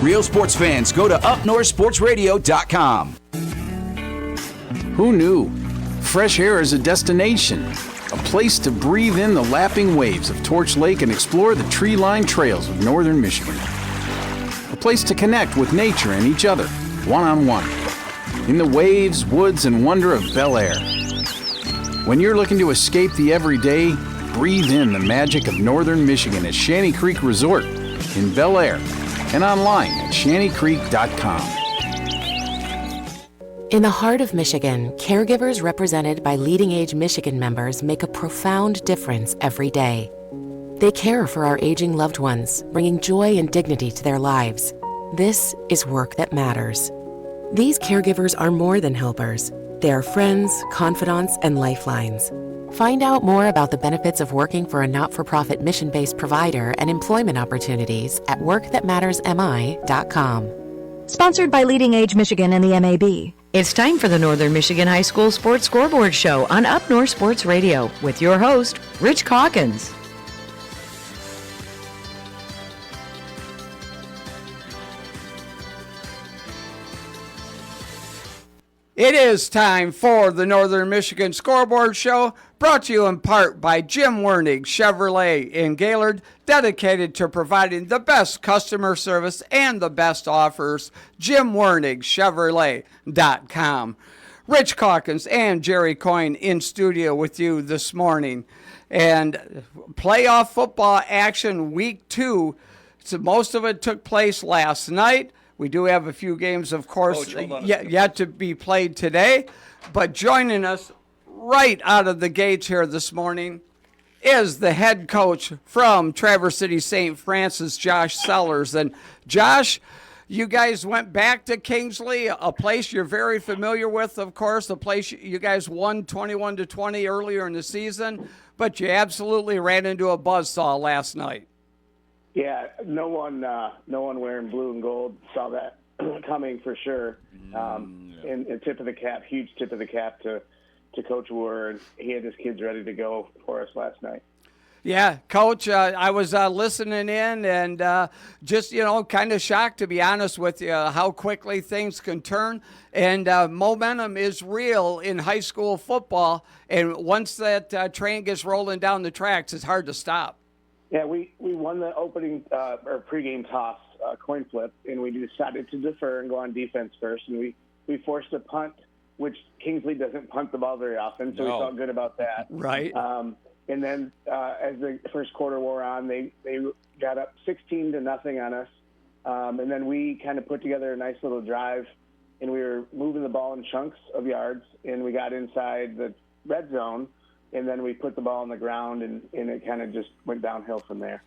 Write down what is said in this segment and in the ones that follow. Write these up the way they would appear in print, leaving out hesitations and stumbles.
Real sports fans, go to upnorthsportsradio.com. Who knew? Fresh air is a destination, a place to breathe in the lapping waves of Torch Lake and explore the tree-lined trails of northern Michigan. A place to connect with nature and each other, one-on-one, in the waves, woods, and wonder of Bel Air. When you're looking to escape the everyday, breathe in the magic of northern Michigan at Shanty Creek Resort in Bel Air and online at shantycreek.com. In the heart of Michigan, caregivers represented by Leading Age Michigan members make a profound difference every day. They care for our aging loved ones, bringing joy and dignity to their lives. This is work that matters. These caregivers are more than helpers. They are friends, confidants, and lifelines. Find out more about the benefits of working for a not-for-profit mission-based provider and employment opportunities at workthatmattersmi.com. Sponsored by Leading Age Michigan and the MAB. It's time for the Northern Michigan High School Sports Scoreboard Show on Up North Sports Radio with your host, Rich Calkins. It is time for the Northern Michigan Scoreboard Show, brought to you in part by Jim Wernig Chevrolet in Gaylord, dedicated to providing the best customer service and the best offers. JimWernigChevrolet.com. Rich Calkins and Jerry Coyne in studio with you this morning. And playoff football action week 2. So most of it took place last night. We do have a few games, of course, yet to be played today. But joining us right out of the gates here this morning is the head coach from Traverse City St. Francis, Josh Sellers. And Josh, you guys went back to Kingsley, a place you're very familiar with, of course, a place you guys won 21-20 earlier in the season, but you absolutely ran into a buzzsaw last night. Yeah, no one wearing blue and gold saw that coming for sure. And tip of the cap, huge tip of the cap to Coach Ward. He had his kids ready to go for us last night. Yeah, Coach, I was listening in and just, kind of shocked, to be honest with you, how quickly things can turn. And momentum is real in high school football. And once that train gets rolling down the tracks, it's hard to stop. Yeah, we won the opening or pregame toss coin flip, and we decided to defer and go on defense first. And we forced a punt, which Kingsley doesn't punt the ball very often, so we felt good about that. Right. And then as the first quarter wore on, they got up 16-0 on us. And then we kind of put together a nice little drive, and we were moving the ball in chunks of yards, and we got inside the red zone. And then we put the ball on the ground, and it kind of just went downhill from there.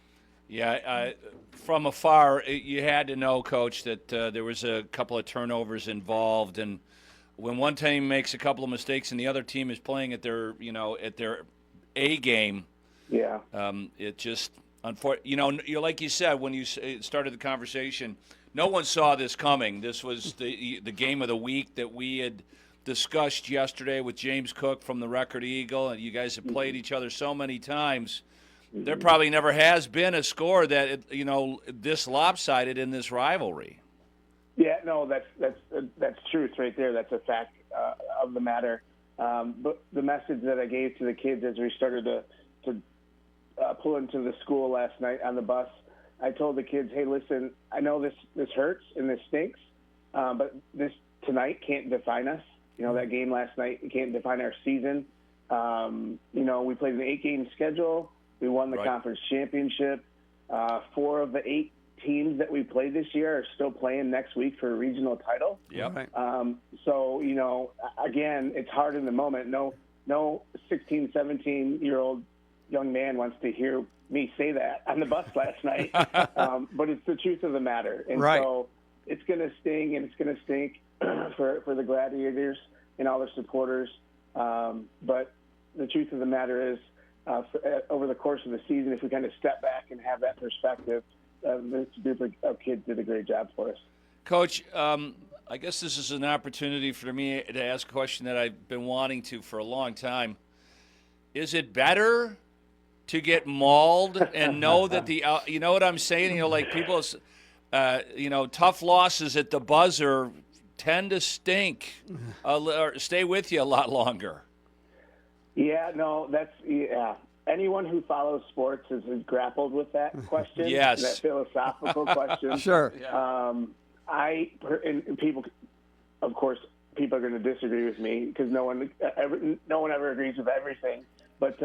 Yeah, from afar, you had to know, Coach, that there was a couple of turnovers involved. And when one team makes a couple of mistakes and the other team is playing at their A game, yeah, it just, unfortunately, like you said when you started the conversation, no one saw this coming. This was the game of the week that we had discussed yesterday with James Cook from the Record Eagle, and you guys have played each other so many times. There probably never has been a score that this lopsided in this rivalry. Yeah, no, that's truth right there. That's a fact of the matter. But the message that I gave to the kids as we started to pull into the school last night on the bus, I told the kids, hey, listen, I know this hurts and this stinks, but this tonight can't define us. That game last night, it can't define our season. We played an 8-game schedule. We won the conference championship. 4 of the 8 teams that we played this year are still playing next week for a regional title. Yep. So, again, it's hard in the moment. No 16, 17-year-old young man wants to hear me say that on the bus last night. But it's the truth of the matter. And so it's going to sting, and it's going to stink for the Gladiators and all their supporters. But the truth of the matter is, over the course of the season, if we kind of step back and have that perspective, this group of kids did a great job for us. Coach, I guess this is an opportunity for me to ask a question that I've been wanting to for a long time. Is it better to get mauled and know that you know what I'm saying? Like people, tough losses at the buzzer tend to stink, or stay with you a lot longer. Yeah, no, anyone who follows sports has grappled with that question. Yes. That philosophical question. Sure. And people, of course, people are going to disagree with me because no one ever agrees with everything. But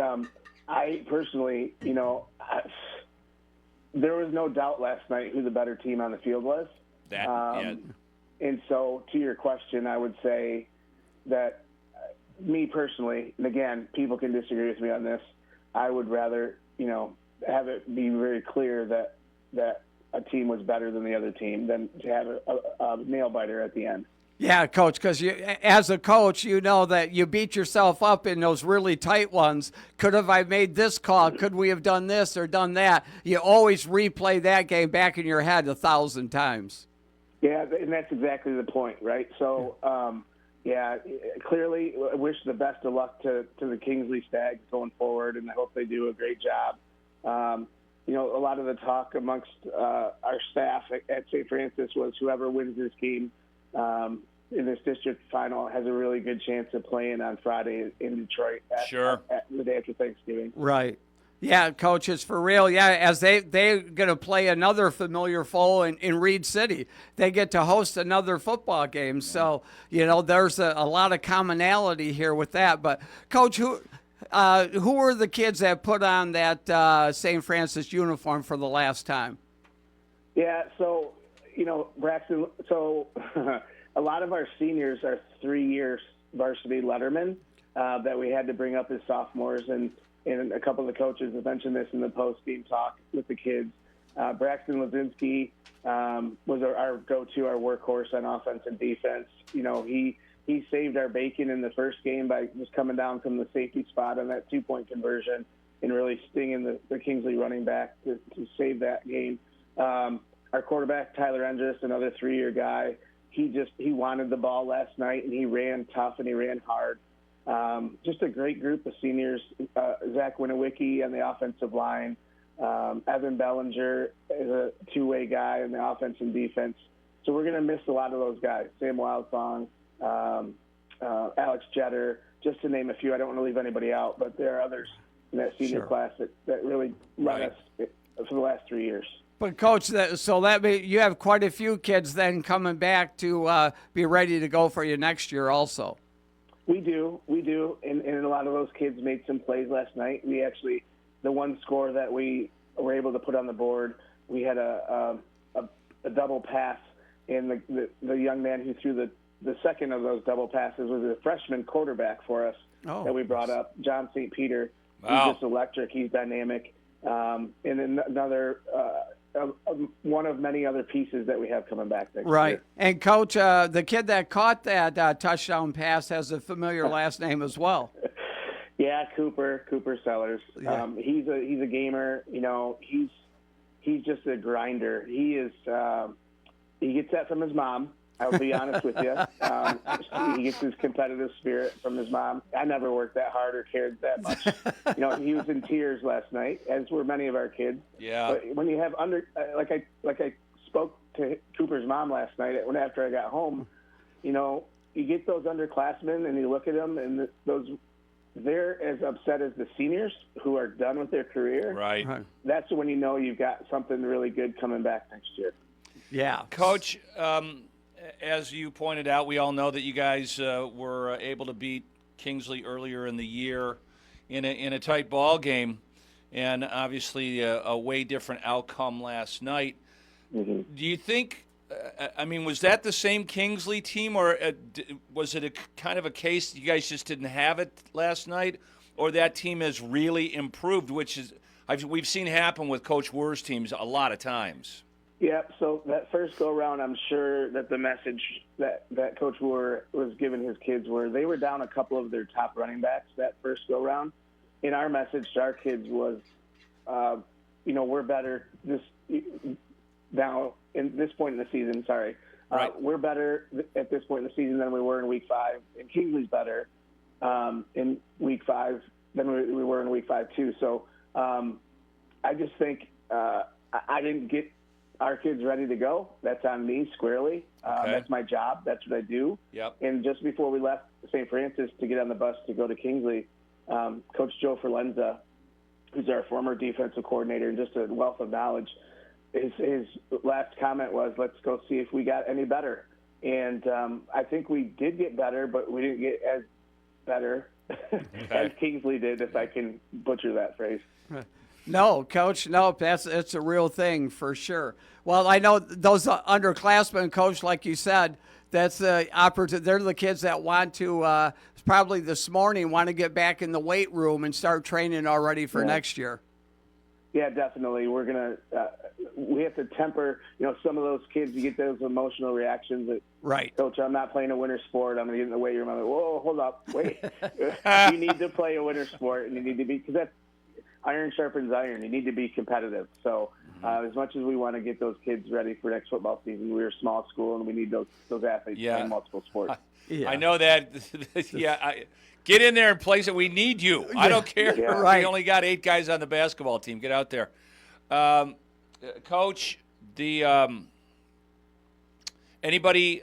I personally, there was no doubt last night who the better team on the field was. And so, to your question, I would say that me personally, and again, people can disagree with me on this, I would rather, have it be very clear that a team was better than the other team than to have a nail biter at the end. Yeah, Coach, because as a coach, you know that you beat yourself up in those really tight ones. Could have I made this call? Could we have done this or done that? You always replay that game back in your head 1,000 times. Yeah, and that's exactly the point, right? So, clearly, I wish the best of luck to the Kingsley Stags going forward, and I hope they do a great job. A lot of the talk amongst our staff at St. Francis was whoever wins this game in this district final has a really good chance of playing on Friday in Detroit at the day after Thanksgiving. Right. Yeah, Coach, it's for real. Yeah, as they're going to play another familiar foe in Reed City. They get to host another football game. So, there's a lot of commonality here with that. But, Coach, who were the kids that put on that St. Francis uniform for the last time? Yeah, so, Braxton, a lot of our seniors are 3-year varsity lettermen that we had to bring up as sophomores, and a couple of the coaches have mentioned this in the post-game talk with the kids. Braxton Lazinski was our go-to, our workhorse on offense and defense. He saved our bacon in the first game by just coming down from the safety spot on that 2-point conversion and really stinging the Kingsley running back to save that game. Our quarterback, Tyler Endress, another 3-year guy, he wanted the ball last night, and he ran tough and he ran hard. Just a great group of seniors. Zach Winowicki on the offensive line. Evan Bellinger is a 2-way guy in the offense and defense. So we're going to miss a lot of those guys. Sam Wildsong, Alex Jetter, just to name a few. I don't want to leave anybody out, but there are others in that senior class that really run us for the last 3 years. But, Coach, you have quite a few kids then coming back to be ready to go for you next year also. We do, and a lot of those kids made some plays last night. We actually, the one score that we were able to put on the board, we had a double pass, and the young man who threw the second of those double passes was a freshman quarterback for us that we brought up, John St. Peter. Wow. He's just electric. He's dynamic, and another one of many other pieces that we have coming back next year. And, Coach, the kid that caught that touchdown pass has a familiar last name as well. Yeah, Cooper Sellers. Yeah. He's a gamer. He's just a grinder. He is. He gets that from his mom. I'll be honest with you. He gets his competitive spirit from his mom. I never worked that hard or cared that much. He was in tears last night, as were many of our kids. Yeah. But when you have like I spoke to Cooper's mom last night after I got home, you get those underclassmen and you look at them and they're as upset as the seniors who are done with their career. Right. That's when you know you've got something really good coming back next year. Yeah. Coach, as you pointed out, we all know that you guys were able to beat Kingsley earlier in the year in a tight ball game, and obviously a way different outcome last night. Mm-hmm. Do you think? Was that the same Kingsley team, or was it a kind of a case you guys just didn't have it last night, or that team has really improved, which is we've seen happen with Coach Wer's teams a lot of times? Yeah, so that first go-around, I'm sure that the message that Coach Wer was giving his kids were they were down a couple of their top running backs that first go-round. And our message to our kids was, we're better now in this point in the season, sorry. Right. We're better at this point in the season than we were in Week 5. And Kingsley's better in Week 5 than we were in Week 5 too. So I just think I didn't get our kids ready to go. That's on me squarely. Okay. That's my job. That's what I do. Yep. And just before we left St. Francis to get on the bus to go to Kingsley, Coach Joe Ferlenza, who's our former defensive coordinator and just a wealth of knowledge, his last comment was, let's go see if we got any better. And I think we did get better, but we didn't get as better as Kingsley did, if I can butcher that phrase. No, Coach, no, it's a real thing for sure. Well, I know those underclassmen, Coach, like you said, that's the opportunity. They're the kids that want to, probably this morning, want to get back in the weight room and start training already for next year. Yeah, definitely. We're going to we have to temper, some of those kids, you get those emotional reactions that, right, Coach, I'm not playing a winter sport. I'm going to get in the weight room. I'm like, whoa, hold up. Wait. You need to play a winter sport, and you need to be, because that's iron sharpens iron. You need to be competitive. So as much as we want to get those kids ready for next football season, we're a small school, and we need those athletes playing multiple sports. I know that. Get in there and play. So we need you. I don't care. Yeah. Right. We only got 8 guys on the basketball team. Get out there, Coach. Anybody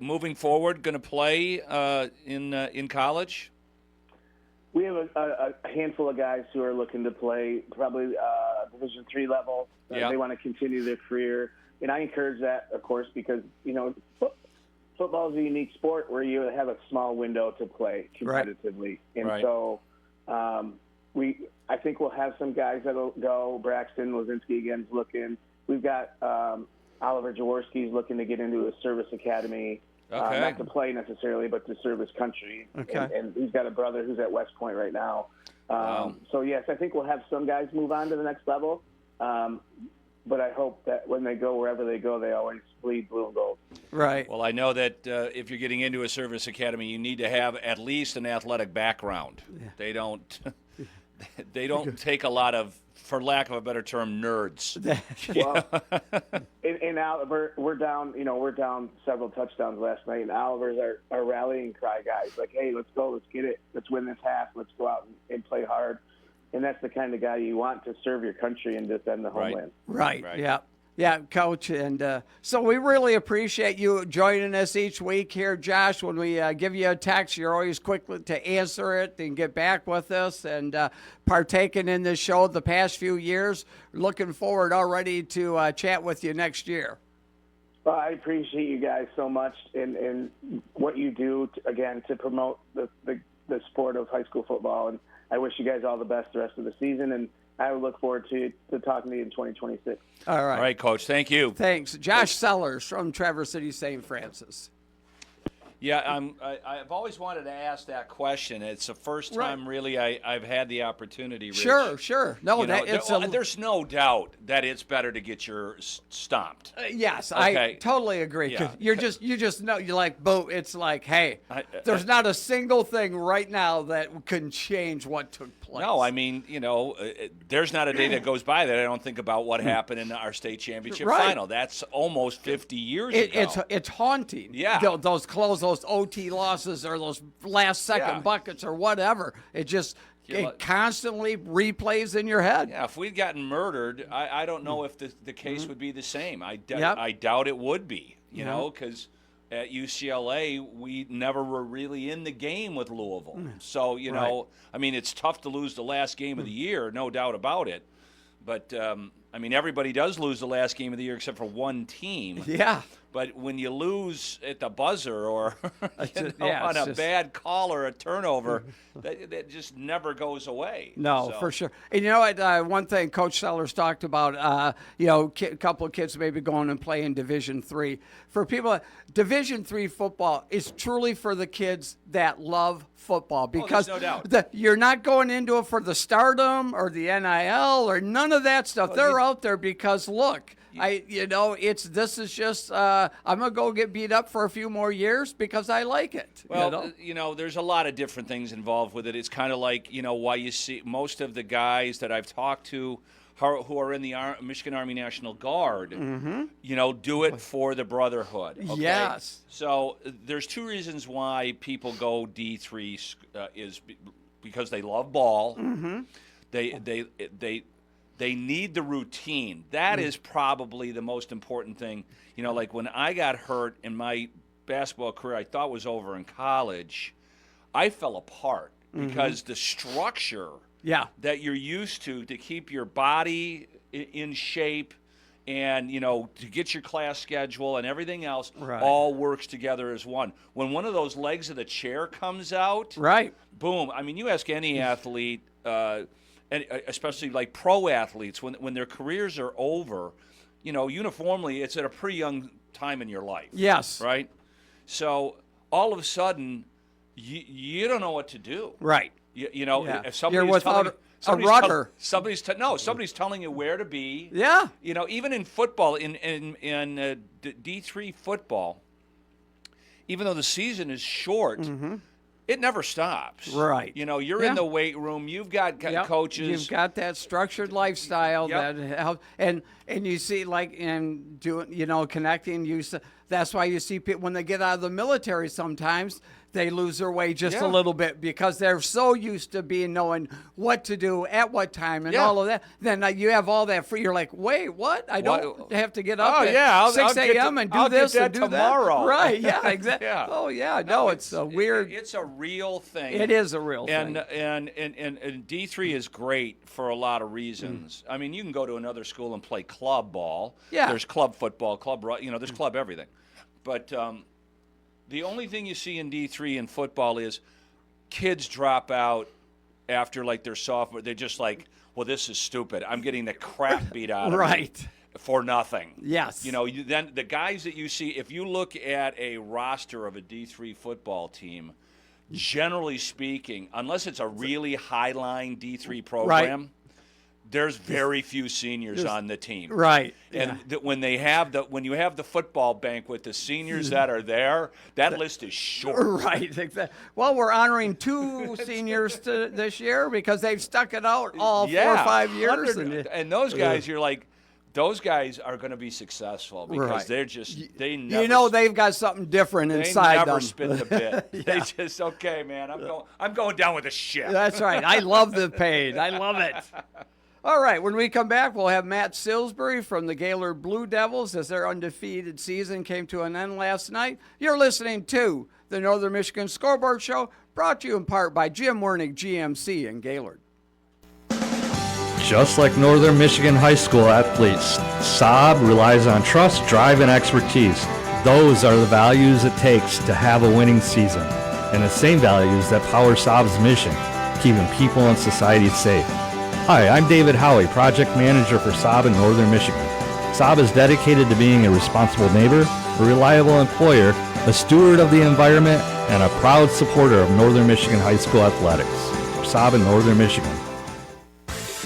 moving forward going to play in college? We have a handful of guys who are looking to play probably Division III level. They want to continue their career, and I encourage that, of course, because football is a unique sport where you have a small window to play competitively, and so I think we'll have some guys that'll go. Braxton Lozinski again's looking. We've got Oliver Jaworski's looking to get into a service academy. Not to play necessarily, but to serve his country. Okay. And he's got a brother who's at West Point right now. So, yes, I think we'll have some guys move on to the next level. But I hope that when they go wherever they go, they always bleed blue and gold. Right. Well, I know that if you're getting into a service academy, you need to have at least an athletic background. Yeah. They don't take a lot of, for lack of a better term, nerds. Well, in Oliver, we're down several touchdowns last night, and Oliver's our rallying cry guys. Like, hey, let's go, let's get it, let's win this half, let's go out and play hard. And that's the kind of guy you want to serve your country and defend the homeland. Right. Yeah. Yeah, Coach. And so we really appreciate you joining us each week here, Josh. When we give you a text, you're always quick to answer it and get back with us and partaking in this show the past few years. Looking forward already to chat with you next year. Well, I appreciate you guys so much and what you do, to promote the sport of high school football. And I wish you guys all the best the rest of the season, and I would look forward to talking to you in 2026. All right. All right, Coach. Thank you. Thanks. Josh Sellers from Traverse City, St. Francis. Yeah, I've always wanted to ask that question. It's the first time really I've had the opportunity, Rich. Sure. No, there's no doubt that it's better to get your stomped. Yes, okay. I totally agree. Yeah. You just know, you're like, boom, it's like, hey, there's not a single thing right now that can change what took place. No, I mean, there's not a day that goes by that I don't think about what happened in our state championship final. That's almost 50 years ago. It's haunting. Yeah. Those those OT losses or those last second buckets or whatever. It constantly replays in your head. Yeah, if we'd gotten murdered, I don't know if the case would be the same. I doubt it would be, because at UCLA, we never were really in the game with Louisville. So, I mean, it's tough to lose the last game of the year, no doubt about it. But, everybody does lose the last game of the year except for one team. Yeah. But when you lose at the buzzer or on a bad call or a turnover, that just never goes away. No, for sure. And you know what? One thing Coach Sellers talked about, a couple of kids maybe going and playing Division III. For people, Division III football is truly for the kids that love football because there's no doubt. You're not going into it for the stardom or the NIL or none of that stuff. They're out there because, look, this is just I'm gonna go get beat up for a few more years because I like it. Well, there's a lot of different things involved with it. It's kind of like why you see most of the guys that I've talked to who are in the Michigan Army National Guard, do it for the brotherhood. Okay? Yes. So there's two reasons why people go D3 is because they love ball. Mm-hmm. They need the routine. That is probably the most important thing. You know, like when I got hurt in my basketball career, I thought was over in college, I fell apart because the structure that you're used to keep your body in shape and, you know, to get your class schedule and everything else all works together as one. When one of those legs of the chair comes out, boom. I mean, you ask any athlete, and especially like pro athletes, when their careers are over, you know, uniformly, it's at a pretty young time in your life. Yes. Right? So all of a sudden, you don't know what to do. Right. You know, if somebody's You're without a rudder. Somebody's telling you where to be. Yeah. You know, even in football, in D3 football, even though the season is short, it never stops. Right. You know, you're in the weight room. You've got coaches. You've got that structured lifestyle that helps. And you see, like, in doing, you know, connecting. That's why you see people when they get out of the military. Sometimes they lose their way just a little bit because they're so used to knowing what to do at what time and all of that. Then you have all that free. You're like, wait, what? I don't have to get up at 6 a.m. and do this and do tomorrow. That. Right? Yeah, exactly. Oh yeah, no, it's a weird. It's a real thing. It is a real thing. And D3 is great for a lot of reasons. I mean, you can go to another school and play club ball. Yeah. There's club football, there's club everything. But the only thing you see in D3 in football is kids drop out after like their sophomore. They're just like, well, this is stupid. I'm getting the crap beat out of me for nothing. Yes. You know, then the guys that you see, if you look at a roster of a D3 football team, generally speaking, unless it's a really high-line D3 program, there's very few seniors on the team. Right. And when you have the football banquet, the seniors that are there, that list is short. Right. Exactly. Well, we're honoring 2 seniors this year because they've stuck it out all 4 or 5 years. And those guys, you're like, those guys are going to be successful because they're just they've got something different inside them. They never spit the bit. They just man. I'm going down with the ship. That's right. I love the pain. I love it. All right, when we come back, we'll have Matt Silsbury from the Gaylord Blue Devils as their undefeated season came to an end last night. You're listening to the Northern Michigan Scoreboard Show, brought to you in part by Jim Wernick GMC in Gaylord. Just like Northern Michigan High School athletes, Saab relies on trust, drive, and expertise. Those are the values it takes to have a winning season, and the same values that power Saab's mission, keeping people and society safe. Hi, I'm David Howey, Project Manager for Saab in Northern Michigan. Saab is dedicated to being a responsible neighbor, a reliable employer, a steward of the environment, and a proud supporter of Northern Michigan High School athletics. Saab in Northern Michigan.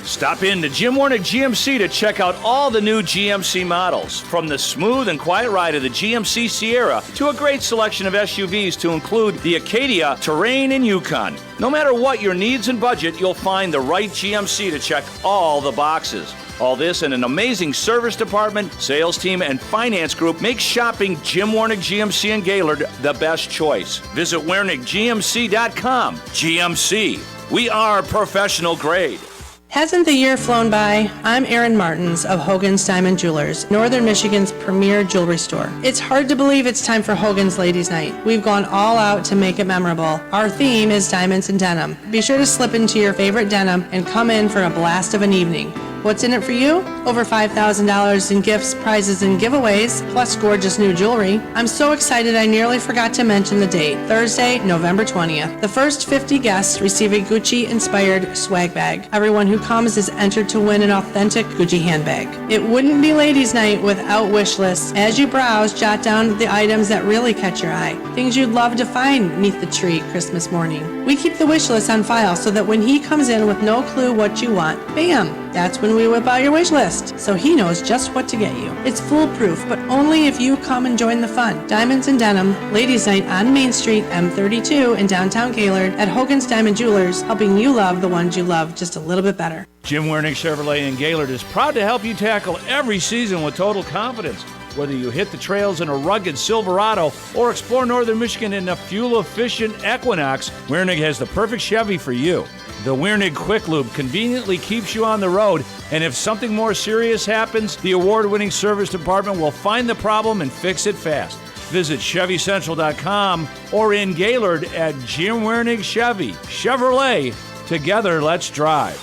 Stop in to Jim Wernick GMC to check out all the new GMC models, from the smooth and quiet ride of the GMC Sierra to a great selection of SUVs to include the Acadia, Terrain, and Yukon. No matter what your needs and budget, you'll find the right GMC to check all the boxes. All this and an amazing service department, sales team, and finance group makes shopping Jim Wernick GMC in Gaylord the best choice. Visit WernickGMC.com. GMC. We are professional grade. Hasn't the year flown by? I'm Erin Martins of Hogan's Diamond Jewelers, Northern Michigan's premier jewelry store. It's hard to believe it's time for Hogan's Ladies Night. We've gone all out to make it memorable. Our theme is diamonds and denim. Be sure to slip into your favorite denim and come in for a blast of an evening. What's in it for you? Over $5,000 in gifts, prizes, and giveaways, plus gorgeous new jewelry. I'm so excited I nearly forgot to mention the date, Thursday, November 20th. The first 50 guests receive a Gucci-inspired swag bag. Everyone who comes is entered to win an authentic Gucci handbag. It wouldn't be ladies' night without wish lists. As you browse, jot down the items that really catch your eye. Things you'd love to find beneath the tree Christmas morning. We keep the wish list on file so that when he comes in with no clue what you want, bam! That's when we whip out your wish list, so he knows just what to get you. It's foolproof, but only if you come and join the fun. Diamonds and Denim, Ladies' Night on Main Street, M32 in downtown Gaylord at Hogan's Diamond Jewelers, helping you love the ones you love just a little bit better. Jim Wernick Chevrolet in Gaylord is proud to help you tackle every season with total confidence. Whether you hit the trails in a rugged Silverado or explore Northern Michigan in a fuel-efficient Equinox, Wernick has the perfect Chevy for you. The Wiernig Quick Lube conveniently keeps you on the road, and if something more serious happens, the award-winning service department will find the problem and fix it fast. Visit ChevyCentral.com or in Gaylord at Jim Wiernig Chevy. Chevrolet, together let's drive.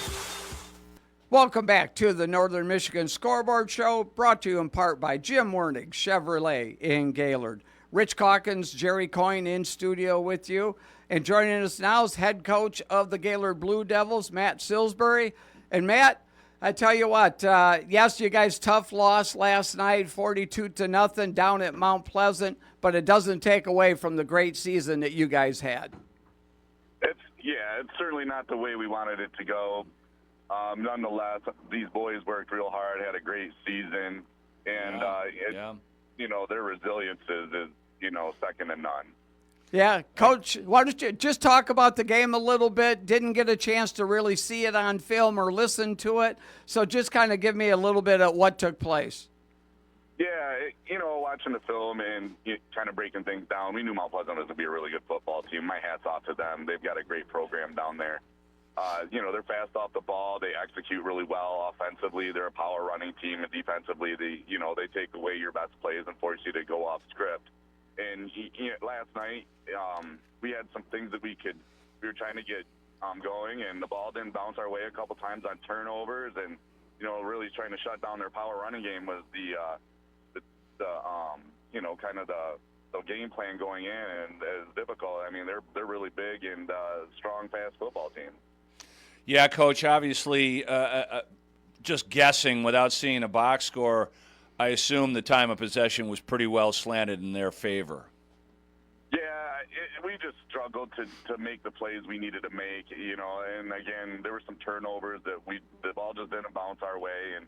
Welcome back to the Northern Michigan Scoreboard Show, brought to you in part by Jim Wiernig Chevrolet in Gaylord. Rich Calkins, Jerry Coyne in studio with you. And joining us now is head coach of the Gaylord Blue Devils, Matt Silsbury. And Matt, I tell you what, yes, you guys tough loss last night, 42-0 down at Mount Pleasant, but it doesn't take away from the great season that you guys had. It's certainly not the way we wanted it to go. Nonetheless, these boys worked real hard, had a great season, and their resilience is second to none. Yeah, Coach, why don't you just talk about the game a little bit? Didn't get a chance to really see it on film or listen to it, so just kind of give me a little bit of what took place. Yeah, watching the film and kind of breaking things down, we knew Mount Pleasant was going to be a really good football team. My hat's off to them. They've got a great program down there. They're fast off the ball. They execute really well offensively. They're a power running team, and defensively, they take away your best plays and force you to go off script. And last night, we had some things that we were trying to get going, and the ball didn't bounce our way a couple times on turnovers, and really trying to shut down their power running game was the game plan going in, and it's difficult. I mean, they're really big and strong, fast football team. Yeah, Coach, obviously, just guessing without seeing a box score, I assume the time of possession was pretty well slanted in their favor. Yeah, we just struggled to make the plays we needed to make, and again, there were some turnovers that the ball just didn't bounce our way, and,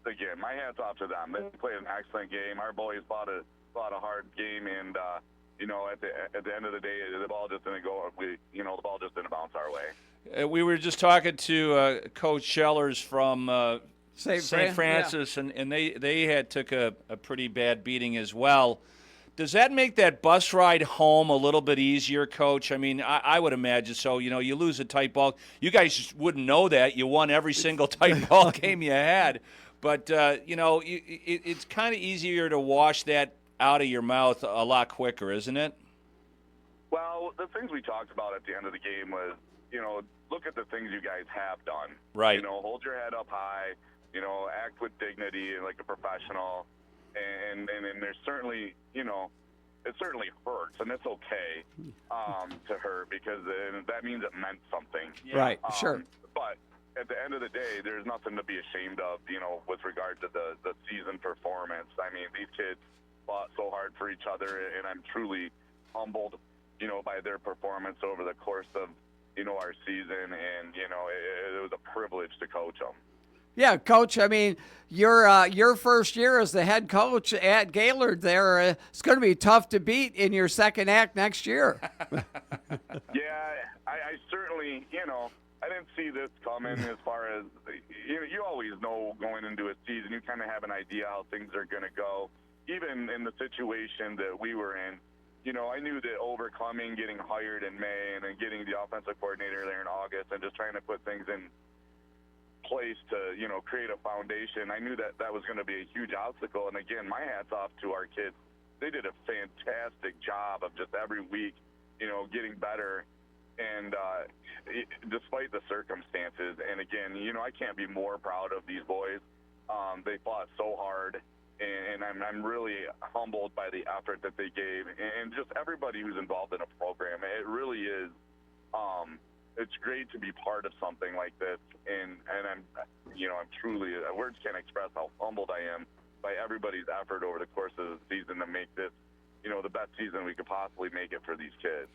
again, my hat's off to them. They played an excellent game. Our boys fought a hard game, and, at the end of the day, the ball just didn't go. The ball just didn't bounce our way. We were just talking to Coach Schellers from St. Francis, yeah. and they had took a pretty bad beating as well. Does that make that bus ride home a little bit easier, Coach? I mean, I would imagine so. You lose a tight ball. You guys just wouldn't know that. You won every single tight ball game you had. But, it's kind of easier to wash that out of your mouth a lot quicker, isn't it? Well, the things we talked about at the end of the game was, look at the things you guys have done. Right. Hold your head up high, act with dignity like a professional. And there's certainly, it certainly hurts, and it's okay to hurt because that means it meant something. Yeah. Right, sure. But at the end of the day, there's nothing to be ashamed of, with regard to the season performance. I mean, these kids fought so hard for each other, and I'm truly humbled, by their performance over the course of, our season, and, it was a privilege to coach them. Yeah, Coach, I mean, your first year as the head coach at Gaylord there, it's going to be tough to beat in your second act next year. Yeah, I certainly, I didn't see this coming as far as, you always know going into a season, you kind of have an idea how things are going to go. Even in the situation that we were in, I knew that overcoming getting hired in May and then getting the offensive coordinator there in August and just trying to put things in place to, create a foundation, I knew that was going to be a huge obstacle. And again, my hat's off to our kids. They did a fantastic job of just every week, getting better. And despite the circumstances, and again, I can't be more proud of these boys. They fought so hard, and I'm really humbled by the effort that they gave, and just everybody who's involved in a program. It really is. It's great to be part of something like this, and I'm truly, words can't express how humbled I am by everybody's effort over the course of the season to make this, the best season we could possibly make it for these kids.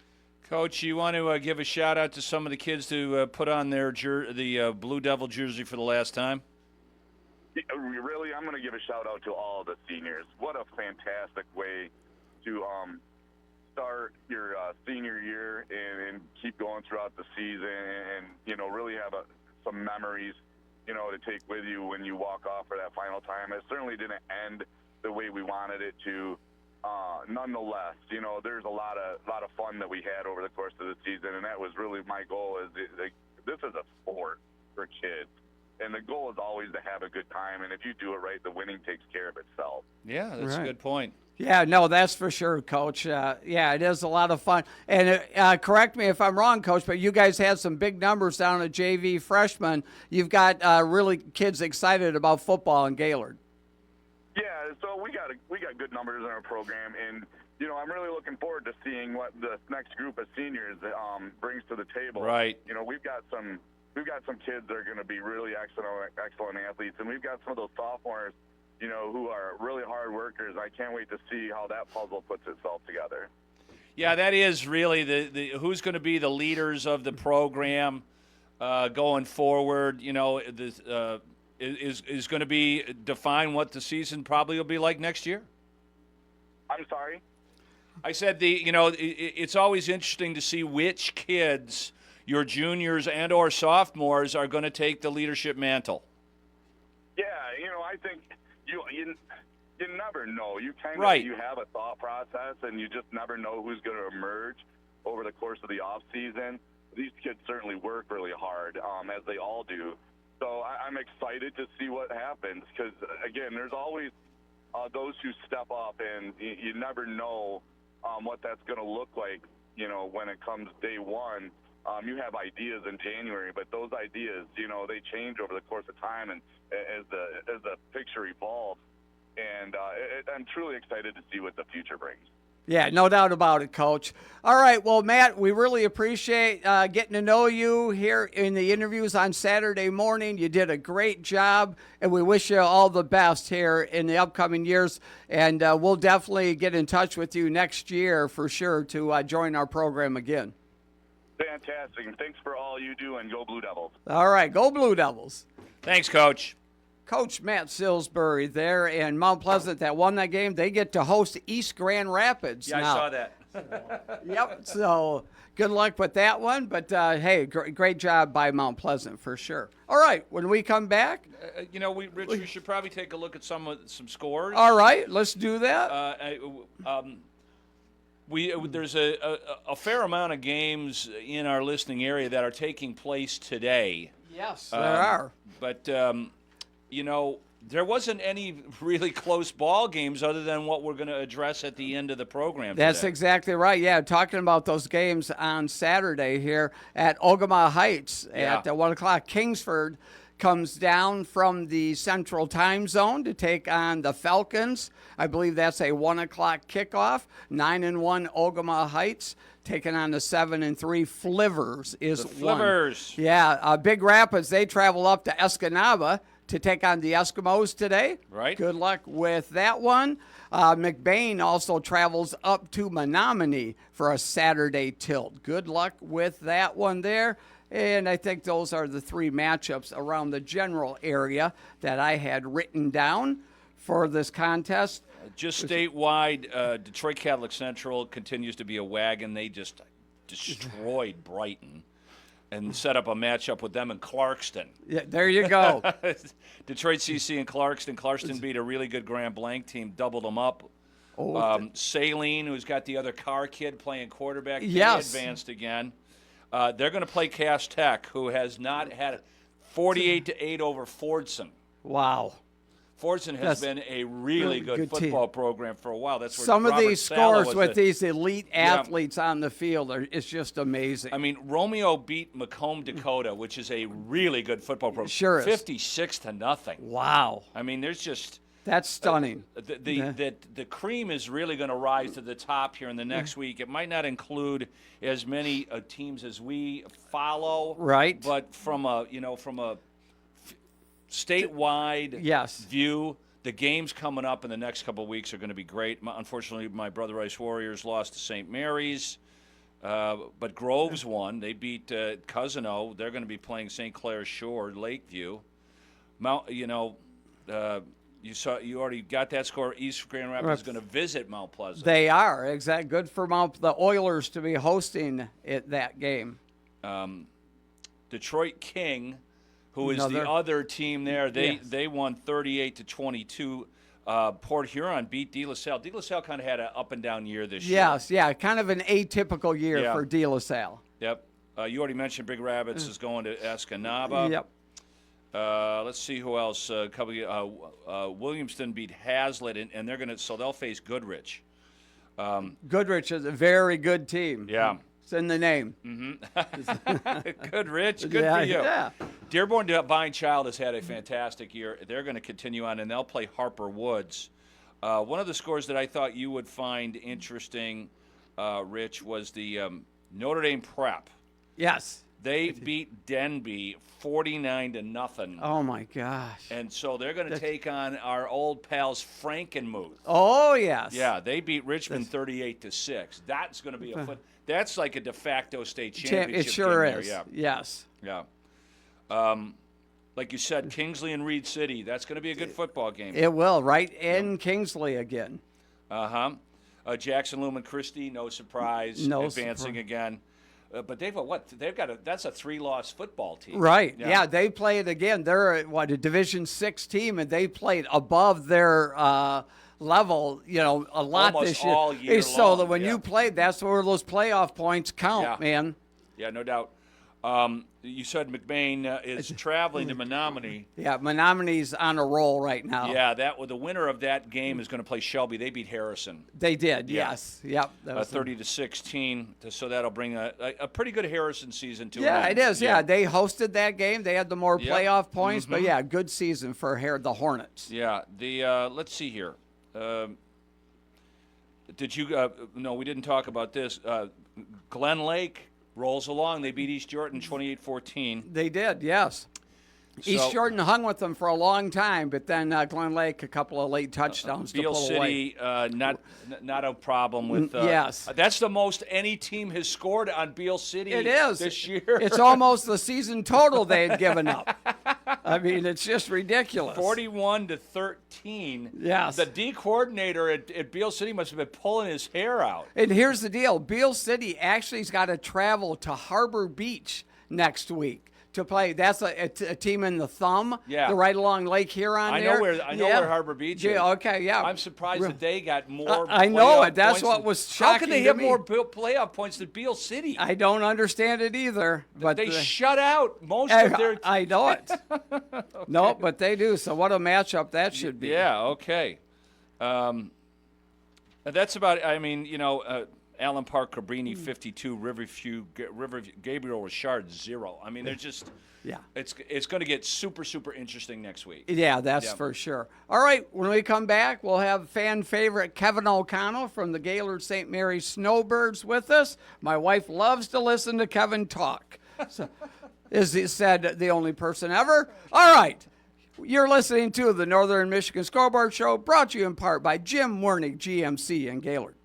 Coach, you want to give a shout out to some of the kids who put on their the Blue Devil jersey for the last time? Really, I'm going to give a shout out to all the seniors. What a fantastic way to start your senior year and keep going throughout the season, and really have some memories to take with you when you walk off for that final time. It certainly didn't end the way we wanted it to, nonetheless, there's a lot of fun that we had over the course of the season, and that was really my goal. This is a sport for kids, and the goal is always to have a good time. And if you do it right, the winning takes care of itself. Yeah, that's a good point. Yeah, no, that's for sure, Coach. Yeah, it is a lot of fun. And correct me if I'm wrong, Coach, but you guys had some big numbers down at JV freshman. You've got really kids excited about football in Gaylord. Yeah, so we got good numbers in our program, and I'm really looking forward to seeing what the next group of seniors brings to the table. Right. We've got some kids that are going to be really excellent athletes, and we've got some of those sophomores, who are really hard workers. I can't wait to see how that puzzle puts itself together. Yeah, that is really the who's going to be the leaders of the program going forward. Is going to be define what the season probably will be like next year. I'm sorry? I said it's always interesting to see which kids, your juniors and or sophomores, are going to take the leadership mantle. Yeah, I think you never know. You kind of right. You have a thought process, and you just never know who's going to emerge over the course of the off season. These kids certainly work really hard, as they all do. So I'm excited to see what happens because, again, there's always those who step up, and you never know what that's going to look like, when it comes day one. You have ideas in January, but those ideas, they change over the course of time and as the picture evolves. And I'm truly excited to see what the future brings. Yeah, no doubt about it, Coach. All right, well, Matt, we really appreciate getting to know you here in the interviews on Saturday morning. You did a great job, and we wish you all the best here in the upcoming years. And we'll definitely get in touch with you next year for sure to join our program again. Fantastic. And thanks for all you do, and go Blue Devils. All right, go Blue Devils. Thanks, Coach. Coach Matt Salisbury there, and Mount Pleasant that won that game. They get to host East Grand Rapids now. I saw that. Yep, so good luck with that one. But, hey, great job by Mount Pleasant for sure. All right, when we come back. We should probably take a look at some scores. All right, let's do that. There's a fair amount of games in our listening area that are taking place today. Yes, there are. But there wasn't any really close ball games other than what we're going to address at the end of the program today. That's exactly right. Yeah, talking about those games on Saturday here at Ogama Heights at 1 o'clock. Kingsford comes down from the Central Time Zone to take on the Falcons. I believe that's a 1 o'clock kickoff. 9-1 Ogama Heights taking on the 7-3 Flivers is the Flivers. One. Yeah, Big Rapids, they travel up to Escanaba to take on the Eskimos today. Right. Good luck with that one. McBain also travels up to Menominee for a Saturday tilt. Good luck with that one there. And I think those are the three matchups around the general area that I had written down for this contest. Just statewide, Detroit Catholic Central continues to be a wagon. They just destroyed Brighton and set up a matchup with them in Clarkston. Yeah, there you go. Detroit CC and Clarkston. Clarkston beat a really good Grand Blanc team, doubled them up. Saline, who's got the other Carr kid playing quarterback, advanced again. They're going to play Cass Tech, who has not had 48-8 over Fordson. Wow. Fordson has been a really good football program for a while. That's where some of Robert these Sala scores with these elite athletes on the field it's just amazing. I mean, Romeo beat Macomb, Dakota, which is a really good football program. Sure is. 56-0. Wow. I mean, there's just that's stunning. The cream is really going to rise to the top here in the next week. It might not include as many teams as we follow, right? But from a statewide view, the games coming up in the next couple of weeks are going to be great. Unfortunately, my Brother Ice Warriors lost to St. Mary's, but Groves won. They beat Cousino. They're going to be playing St. Clair Shore, Lakeview. You already got that score. East Grand Rapids is going to visit Mount Pleasant. They are. Exactly. Good for the Oilers to be hosting that game. Detroit King, who is the other team there, they won 38-22 Port Huron beat De La Salle. De La Salle kind of had an up and down year this year. Yes, yeah, kind of an atypical year for De La Salle. Yep. You already mentioned Big Rabbits is going to Escanaba. Yep. Let's see who else. Williamston beat Hazlitt, and they're going to. So they'll face Goodrich. Goodrich is a very good team. Yeah. It's in the name. Mm-hmm. Goodrich, good for you. Yeah. Dearborn Divine Child has had a fantastic year. They're going to continue on, and they'll play Harper Woods. One of the scores that I thought you would find interesting, Rich, was the Notre Dame Prep. Yes. They beat Denby 49-0. Oh my gosh! And so they're going to take on our old pals Frankenmuth. Oh yes. Yeah, they beat Richmond 38-6. That's going to be That's like a de facto state championship. It sure game is. There. Yeah. Yes. Yeah. Like you said, Kingsley and Reed City. That's going to be a good football game. It will, right in Kingsley again. Jackson Lumen Christie, no surprise, advancing again. But they've that's a 3-loss football team. Right. Yeah, they played again. They're a Division VI team, and they played above their level, a lot almost this year. All year so long. that when you played, that's where those playoff points count, man. Yeah, no doubt. You said McBain is traveling to Menominee. Yeah, Menominee's on a roll right now. Yeah, the winner of that game is going to play Shelby. They beat Harrison. They did, yes. Yep. 30-16. So that'll bring a pretty good Harrison season to Yeah, an it end. is. Yeah, they hosted that game. They had the more playoff points, but yeah, good season for the Hornets. Yeah. Let's see here. Did you? No, we didn't talk about this. Glen Lake rolls along. They beat East Jordan 28-14. They did, yes. East Jordan hung with them for a long time, but then Glen Lake, a couple of late touchdowns to Beale pull City, away. not a problem with. Yes, that's the most any team has scored on Beale City. It is this year. It's almost the season total they had given up. I mean, it's just ridiculous. 41-13. Yes. The D coordinator at Beale City must have been pulling his hair out. And here's the deal: Beale City actually's got to travel to Harbor Beach next week to play. That's a team in the Thumb. Yeah. They're right along Lake Huron. I know where Harbor Beach is. Okay, yeah. I'm surprised that they got more. I know it. That's points what was shocking. How can they have more playoff points than Beale City? I don't understand it either. But they shut out most of their. I know it. Okay. No, but they do. So what a matchup that should be. Yeah. Okay. That's about. I mean, Allen Park, Cabrini 52, Riverview, Gabriel Richard 0. I mean, they're just. Yeah. It's going to get super, super interesting next week. Yeah, that's for sure. All right, when we come back, we'll have fan favorite Kevin O'Connell from the Gaylord St. Mary's Snowbirds with us. My wife loves to listen to Kevin talk. So, is he said the only person ever? All right. You're listening to the Northern Michigan Scoreboard Show, brought to you in part by Jim Wernig, GMC in Gaylord.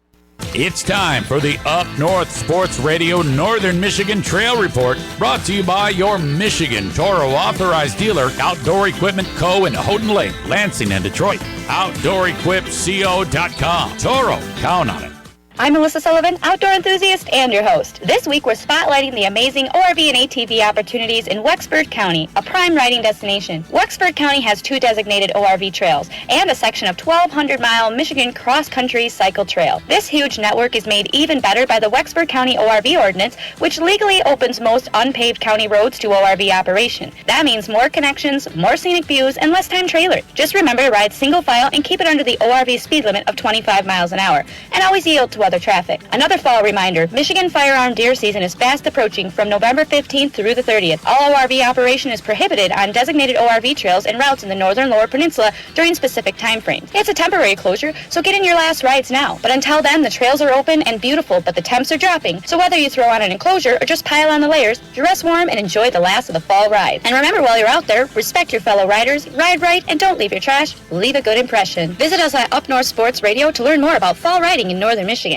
It's time for the Up North Sports Radio Northern Michigan Trail Report, brought to you by your Michigan Toro authorized dealer, Outdoor Equipment Co. in Houghton Lake, Lansing, and Detroit. OutdoorEquipCO.com. Toro, count on it. I'm Melissa Sullivan, outdoor enthusiast and your host. This week we're spotlighting the amazing ORV and ATV opportunities in Wexford County, a prime riding destination. Wexford County has 2 designated ORV trails and a section of 1,200-mile Michigan cross-country cycle trail. This huge network is made even better by the Wexford County ORV Ordinance, which legally opens most unpaved county roads to ORV operation. That means more connections, more scenic views, and less time trailered. Just remember to ride single file and keep it under the ORV speed limit of 25 miles an hour, and always yield to other traffic. Another fall reminder, Michigan firearm deer season is fast approaching from November 15th through the 30th. All ORV operation is prohibited on designated ORV trails and routes in the northern Lower Peninsula during specific time frames. It's a temporary closure, so get in your last rides now. But until then, the trails are open and beautiful, but the temps are dropping. So whether you throw on an enclosure or just pile on the layers, dress warm and enjoy the last of the fall ride. And remember, while you're out there, respect your fellow riders, ride right, and don't leave your trash. Leave a good impression. Visit us at Up North Sports Radio to learn more about fall riding in northern Michigan.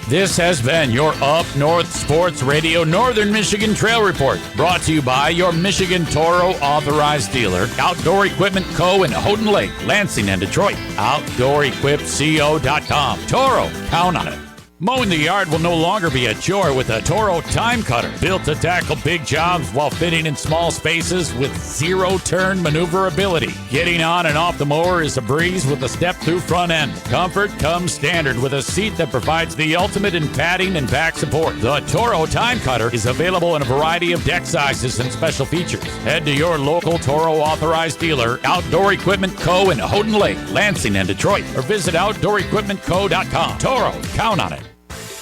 This has been your Up North Sports Radio Northern Michigan Trail Report, brought to you by your Michigan Toro authorized dealer, Outdoor Equipment Co. in Houghton Lake, Lansing, and Detroit. OutdoorEquipCO.com. Toro, count on it. Mowing the yard will no longer be a chore with a Toro Time Cutter, built to tackle big jobs while fitting in small spaces with zero-turn maneuverability. Getting on and off the mower is a breeze with a step-through front end. Comfort comes standard with a seat that provides the ultimate in padding and back support. The Toro Time Cutter is available in a variety of deck sizes and special features. Head to your local Toro authorized dealer, Outdoor Equipment Co. in Houghton Lake, Lansing, and Detroit, or visit OutdoorEquipmentCo.com. Toro, count on it.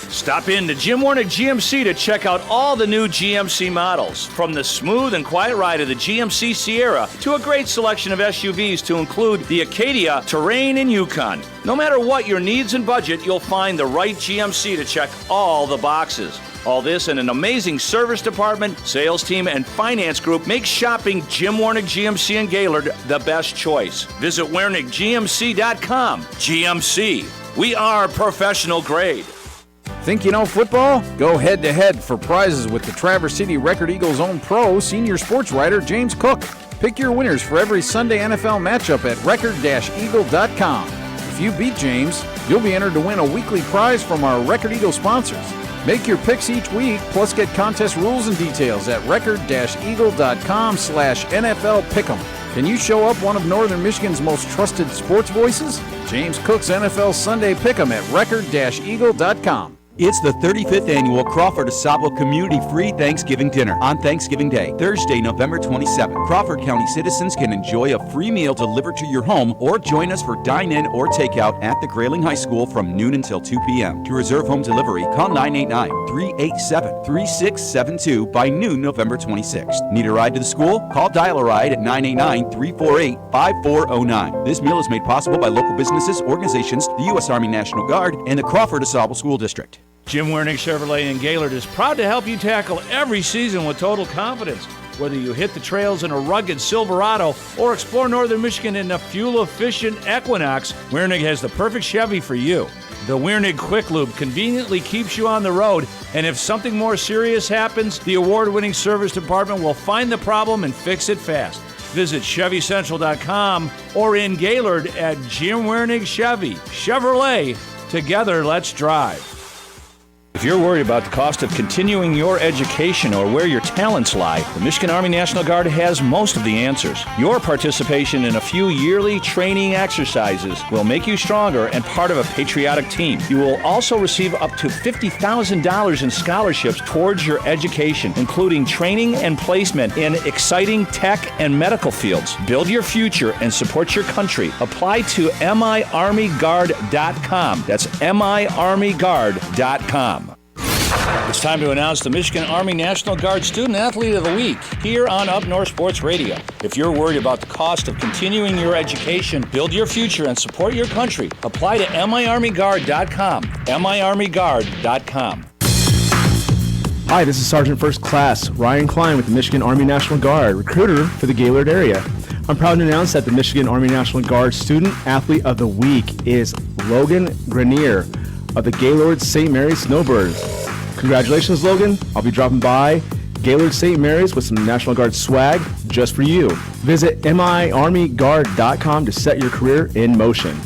Stop in to Jim Warnick GMC to check out all the new GMC models. From the smooth and quiet ride of the GMC Sierra to a great selection of SUVs to include the Acadia, Terrain, and Yukon. No matter what your needs and budget, you'll find the right GMC to check all the boxes. All this and an amazing service department, sales team, and finance group makes shopping Jim Warnick GMC in Gaylord the best choice. Visit WarnickGMC.com. GMC. We are professional grade. Think you know football? Go head-to-head for prizes with the Traverse City Record Eagles' own pro, senior sports writer James Cook. Pick your winners for every Sunday NFL matchup at record-eagle.com. If you beat James, you'll be entered to win a weekly prize from our Record Eagle sponsors. Make your picks each week, plus get contest rules and details at record-eagle.com/NFL Pick'em. Can you show up one of Northern Michigan's most trusted sports voices? James Cook's NFL Sunday Pick'em at record-eagle.com. It's the 35th annual Crawford Asabo Community Free Thanksgiving Dinner on Thanksgiving Day, Thursday, November 27th. Crawford County citizens can enjoy a free meal delivered to your home or join us for dine-in or takeout at the Grayling High School from noon until 2 p.m. To reserve home delivery, call 989-387-3672 by noon November 26th. Need a ride to the school? Call Dial-A-Ride at 989-348-5409. This meal is made possible by local businesses, organizations, the U.S. Army National Guard, and the Crawford Asabo School District. Jim Wernick Chevrolet in Gaylord is proud to help you tackle every season with total confidence. Whether you hit the trails in a rugged Silverado or explore northern Michigan in a fuel-efficient Equinox, Wernick has the perfect Chevy for you. The Wernick Quick Lube conveniently keeps you on the road, and if something more serious happens, the award-winning service department will find the problem and fix it fast. Visit ChevyCentral.com or in Gaylord at Jim Wernick Chevy. Chevrolet, together let's drive. If you're worried about the cost of continuing your education or where your talents lie, the Michigan Army National Guard has most of the answers. Your participation in a few yearly training exercises will make you stronger and part of a patriotic team. You will also receive up to $50,000 in scholarships towards your education, including training and placement in exciting tech and medical fields. Build your future and support your country. Apply to miarmyguard.com. That's miarmyguard.com. It's time to announce the Michigan Army National Guard Student Athlete of the Week here on Up North Sports Radio. If you're worried about the cost of continuing your education, build your future, and support your country, apply to miarmyguard.com. miarmyguard.com. Hi, this is Sergeant First Class Ryan Klein with the Michigan Army National Guard, recruiter for the Gaylord area. I'm proud to announce that the Michigan Army National Guard Student Athlete of the Week is Logan Grenier of the Gaylord St. Mary's Snowbirds. Congratulations, Logan. I'll be dropping by Gaylord St. Mary's with some National Guard swag just for you. Visit miarmyguard.com to set your career in motion.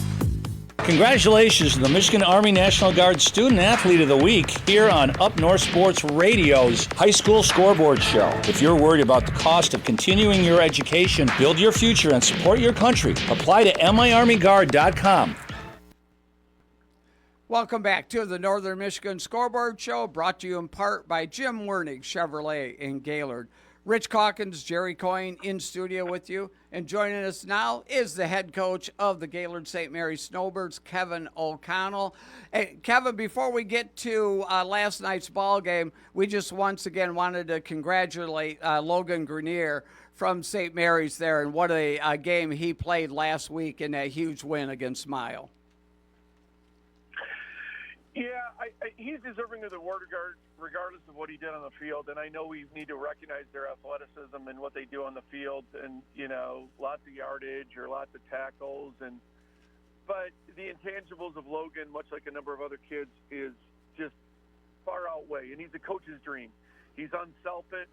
Congratulations to the Michigan Army National Guard Student Athlete of the Week here on Up North Sports Radio's High School Scoreboard Show. If you're worried about the cost of continuing your education, build your future, and support your country, apply to miarmyguard.com. Welcome back to the Northern Michigan Scoreboard Show, brought to you in part by Jim Wernick Chevrolet in Gaylord. Rich Calkins, Jerry Coyne in studio with you. And joining us now is the head coach of the Gaylord St. Mary's Snowbirds, Kevin O'Connell. Hey, Kevin, before we get to last night's ball game, we just once again wanted to congratulate Logan Grenier from St. Mary's there, and what a game he played last week in that huge win against Smile. Yeah, he's deserving of the award regardless of what he did on the field. And I know we need to recognize their athleticism and what they do on the field, and lots of yardage or lots of tackles. But the intangibles of Logan, much like a number of other kids, is just far outweigh. And he's a coach's dream. He's unselfish.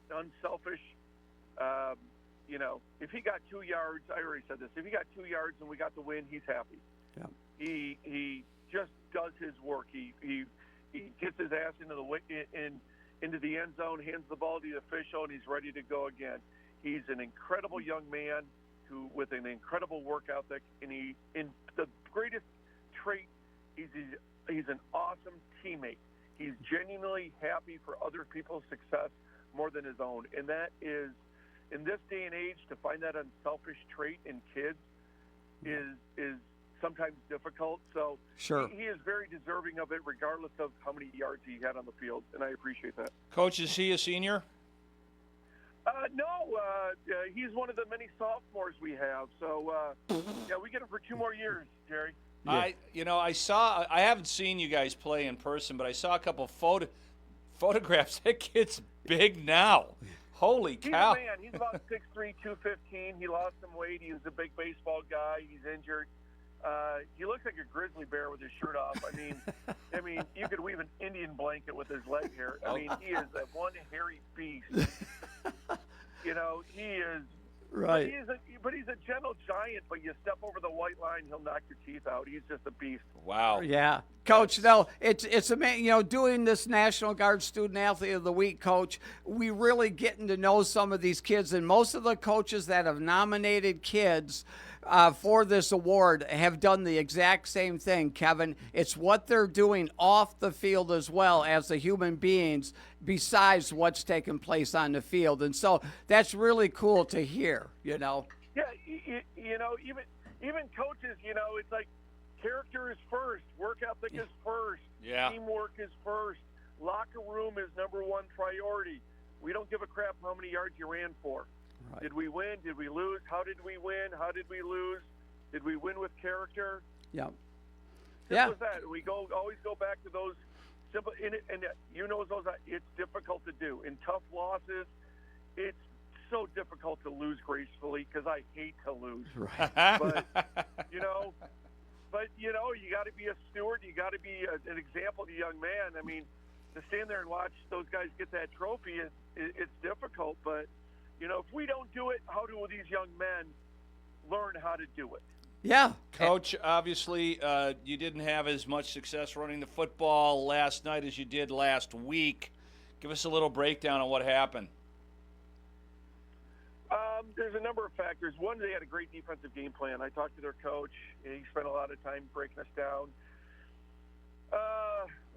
If he got 2 yards, I already said this. If he got 2 yards and we got the win, he's happy. Yeah. He just does his work. He he gets his ass into the end zone, hands the ball to the official, and he's ready to go again. He's an incredible young man with an incredible work ethic, and the greatest trait, he's an awesome teammate. He's genuinely happy for other people's success more than his own, and that is, in this day and age, to find that unselfish trait in kids is sometimes difficult. So sure. he is very deserving of it, regardless of how many yards he had on the field, and I appreciate that. Coach, is he a senior? No, he's one of the many sophomores we have. So, yeah, we get him for 2 more years, Jerry. Yeah. I haven't seen you guys play in person, but I saw a couple photographs. That kid's big now. Holy cow. He's a man. He's about 6'3", 215. He lost some weight. He was a big baseball guy. He's injured. He looks like a grizzly bear with his shirt off. I mean, you could weave an Indian blanket with his leg hair. I mean, he is that one hairy beast. He is. Right. But he's a gentle giant, but you step over the white line, he'll knock your teeth out. He's just a beast. Wow. Yeah. Coach, no, it's amazing. Doing this National Guard Student Athlete of the Week, Coach, we really getting to know some of these kids, and most of the coaches that have nominated kids for this award have done the exact same thing, Kevin. It's what they're doing off the field as well as the human beings besides what's taking place on the field. And so that's really cool to hear, Yeah, even coaches, it's like character is first, work ethic is first, teamwork is first, locker room is number one priority. We don't give a crap how many yards you ran for. Right. Did we win? Did we lose? How did we win? How did we lose? Did we win with character? Yeah. Simple as that. We always go back to those simple. And those. It's difficult to do in tough losses. It's so difficult to lose gracefully because I hate to lose. Right. But you got to be a steward. You got to be an example to a young man. I mean, to stand there and watch those guys get that trophy, it's difficult, but. If we don't do it, how do these young men learn how to do it? Yeah. Coach, obviously you didn't have as much success running the football last night as you did last week. Give us a little breakdown on what happened. There's a number of factors. One, they had a great defensive game plan. I talked to their coach. He spent a lot of time breaking us down.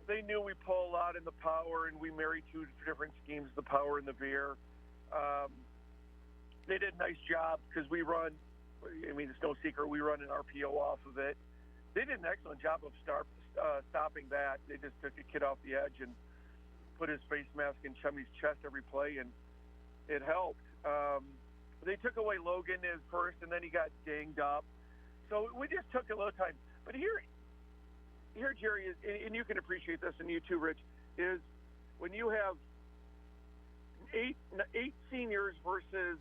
They knew we pull a lot in the power, and we marry 2 different schemes, the power and the veer. They did a nice job because we run, it's no secret, we run an RPO off of it. They did an excellent job of stopping that. They just took a kid off the edge and put his face mask in Chummy's chest every play, and it helped. They took away Logan at first, and then he got dinged up. So we just took a little time. But here Jerry, and you can appreciate this, and you too, Rich, is when you have eight seniors versus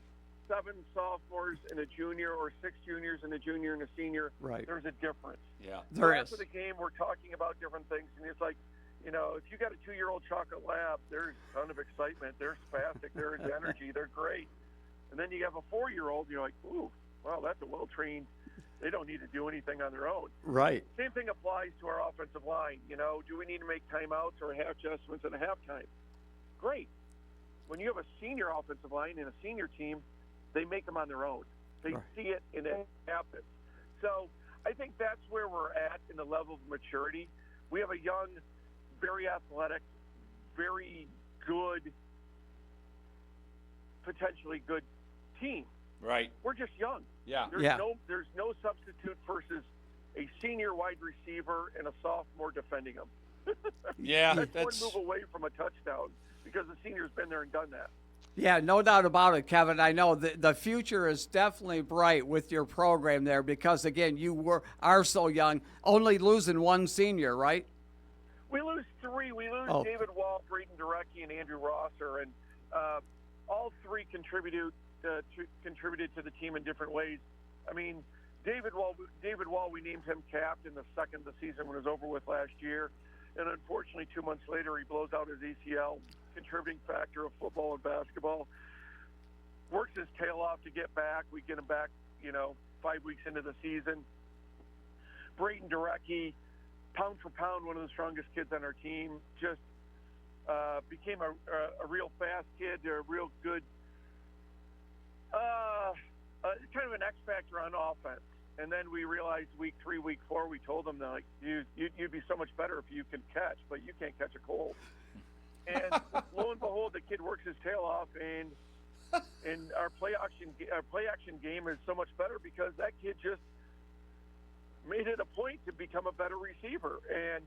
7 sophomores and a junior, or 6 juniors and a junior and a senior. Right. There's a difference. Yeah. There is. After the game, we're talking about different things, and it's like, if you got a 2-year-old chocolate lab, there's a ton of excitement. They're spastic. There's energy. They're great. And then you have a 4-year-old, you're like, ooh, wow, that's a well-trained. They don't need to do anything on their own. Right. Same thing applies to our offensive line. Do we need to make timeouts or half adjustments at a halftime? Great. When you have a senior offensive line and a senior team, they make them on their own. They see it, and it happens. So I think that's where we're at in the level of maturity. We have a young, very athletic, very good, potentially good team. Right. We're just young. Yeah. There's no substitute versus a senior wide receiver and a sophomore defending him. Yeah. That's one move away from a touchdown because the senior's been there and done that. Yeah, no doubt about it, Kevin. I know the future is definitely bright with your program there because, again, you are so young, only losing 1 senior, right? We lose 3. We lose David Wall, Braden Durecki, and Andrew Rosser, and all 3 contributed to the team in different ways. I mean, David Wall, we named him captain the second the season when it was over with last year. And unfortunately, 2 months later, he blows out his ACL, contributing factor of football and basketball. Works his tail off to get back. We get him back, 5 weeks into the season. Braden Durecki pound for pound, one of the strongest kids on our team. Just became a real fast kid, a real good, kind of an X factor on offense. And then we realized week 3, week 4, we told him that, like, you'd be so much better if you could catch, but you can't catch a cold. And lo and behold, the kid works his tail off, and our play action game is so much better because that kid just made it a point to become a better receiver. And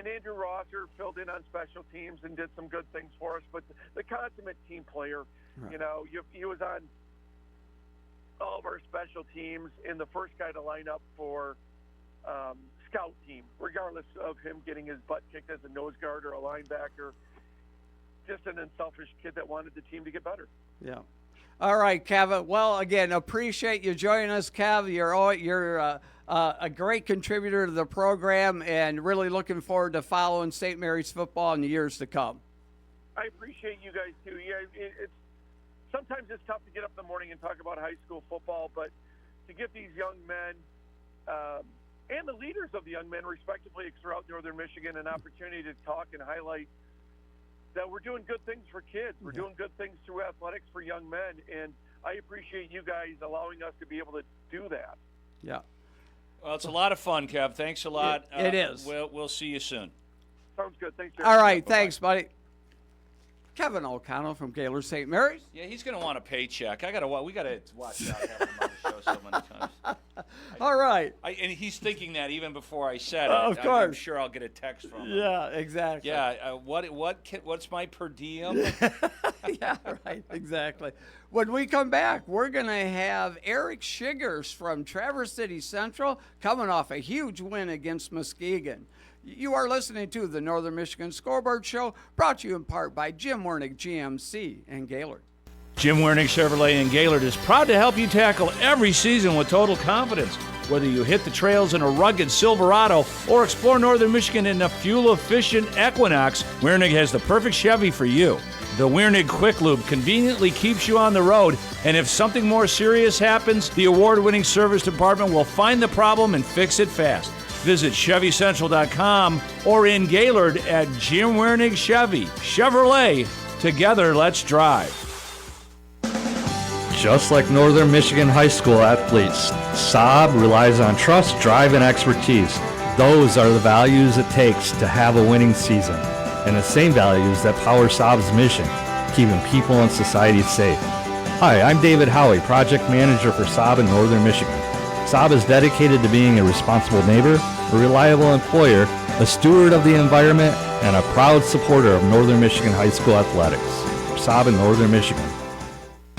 Andrew Rosser filled in on special teams and did some good things for us. But the consummate team player, Right. you know, he was on all of our special teams and the first guy to line up for scout team, regardless of him getting his butt kicked as a nose guard or a linebacker. Just an unselfish kid that wanted the team to get better. Yeah. All right, Kev. Well, again, appreciate you joining us, Kev. You're a great contributor to the program, and really looking forward to following St. Mary's football in the years to come. I appreciate you guys too. Yeah, sometimes it's tough to get up in the morning and talk about high school football, but to give these young men and the leaders of the young men, respectively, throughout Northern Michigan, an opportunity to talk and highlight that we're doing good things for kids. We're doing good things through athletics for young men, and I appreciate you guys allowing us to be able to do that. Yeah. Well, it's a lot of fun, Kev. Thanks a lot. It is. We'll see you soon. Sounds good. Thanks, Jerry. All right. Thanks, buddy. Kevin O'Connell from Gaylord St. Mary's. Yeah, he's going to want a paycheck. We got to watch out having him on the show so many times. All right. And he's thinking that even before I said it. Of course. I'm sure I'll get a text from him. Yeah, exactly. Yeah. What's my per diem? Yeah, right. Exactly. When we come back, we're going to have Eric Shiggers from Traverse City Central coming off a huge win against Muskegon. You are listening to the Northern Michigan Scoreboard Show, brought to you in part by Jim Wernick GMC and Gaylord. Jim Wernick Chevrolet in Gaylord is proud to help you tackle every season with total confidence. Whether you hit the trails in a rugged Silverado or explore Northern Michigan in a fuel-efficient Equinox, Wernick has the perfect Chevy for you. The Wernick Quick Lube conveniently keeps you on the road, and if something more serious happens, the award-winning service department will find the problem and fix it fast. Visit ChevyCentral.com or in Gaylord at Jim Wernick Chevy. Chevrolet, together let's drive. Just like Northern Michigan high school athletes, Saab relies on trust, drive, and expertise. Those are the values it takes to have a winning season, and the same values that power Saab's mission, keeping people and society safe. Hi, I'm David Howie, Project Manager for Saab in Northern Michigan. Saab is dedicated to being a responsible neighbor, a reliable employer, a steward of the environment, and a proud supporter of Northern Michigan high school athletics. Saab in Northern Michigan.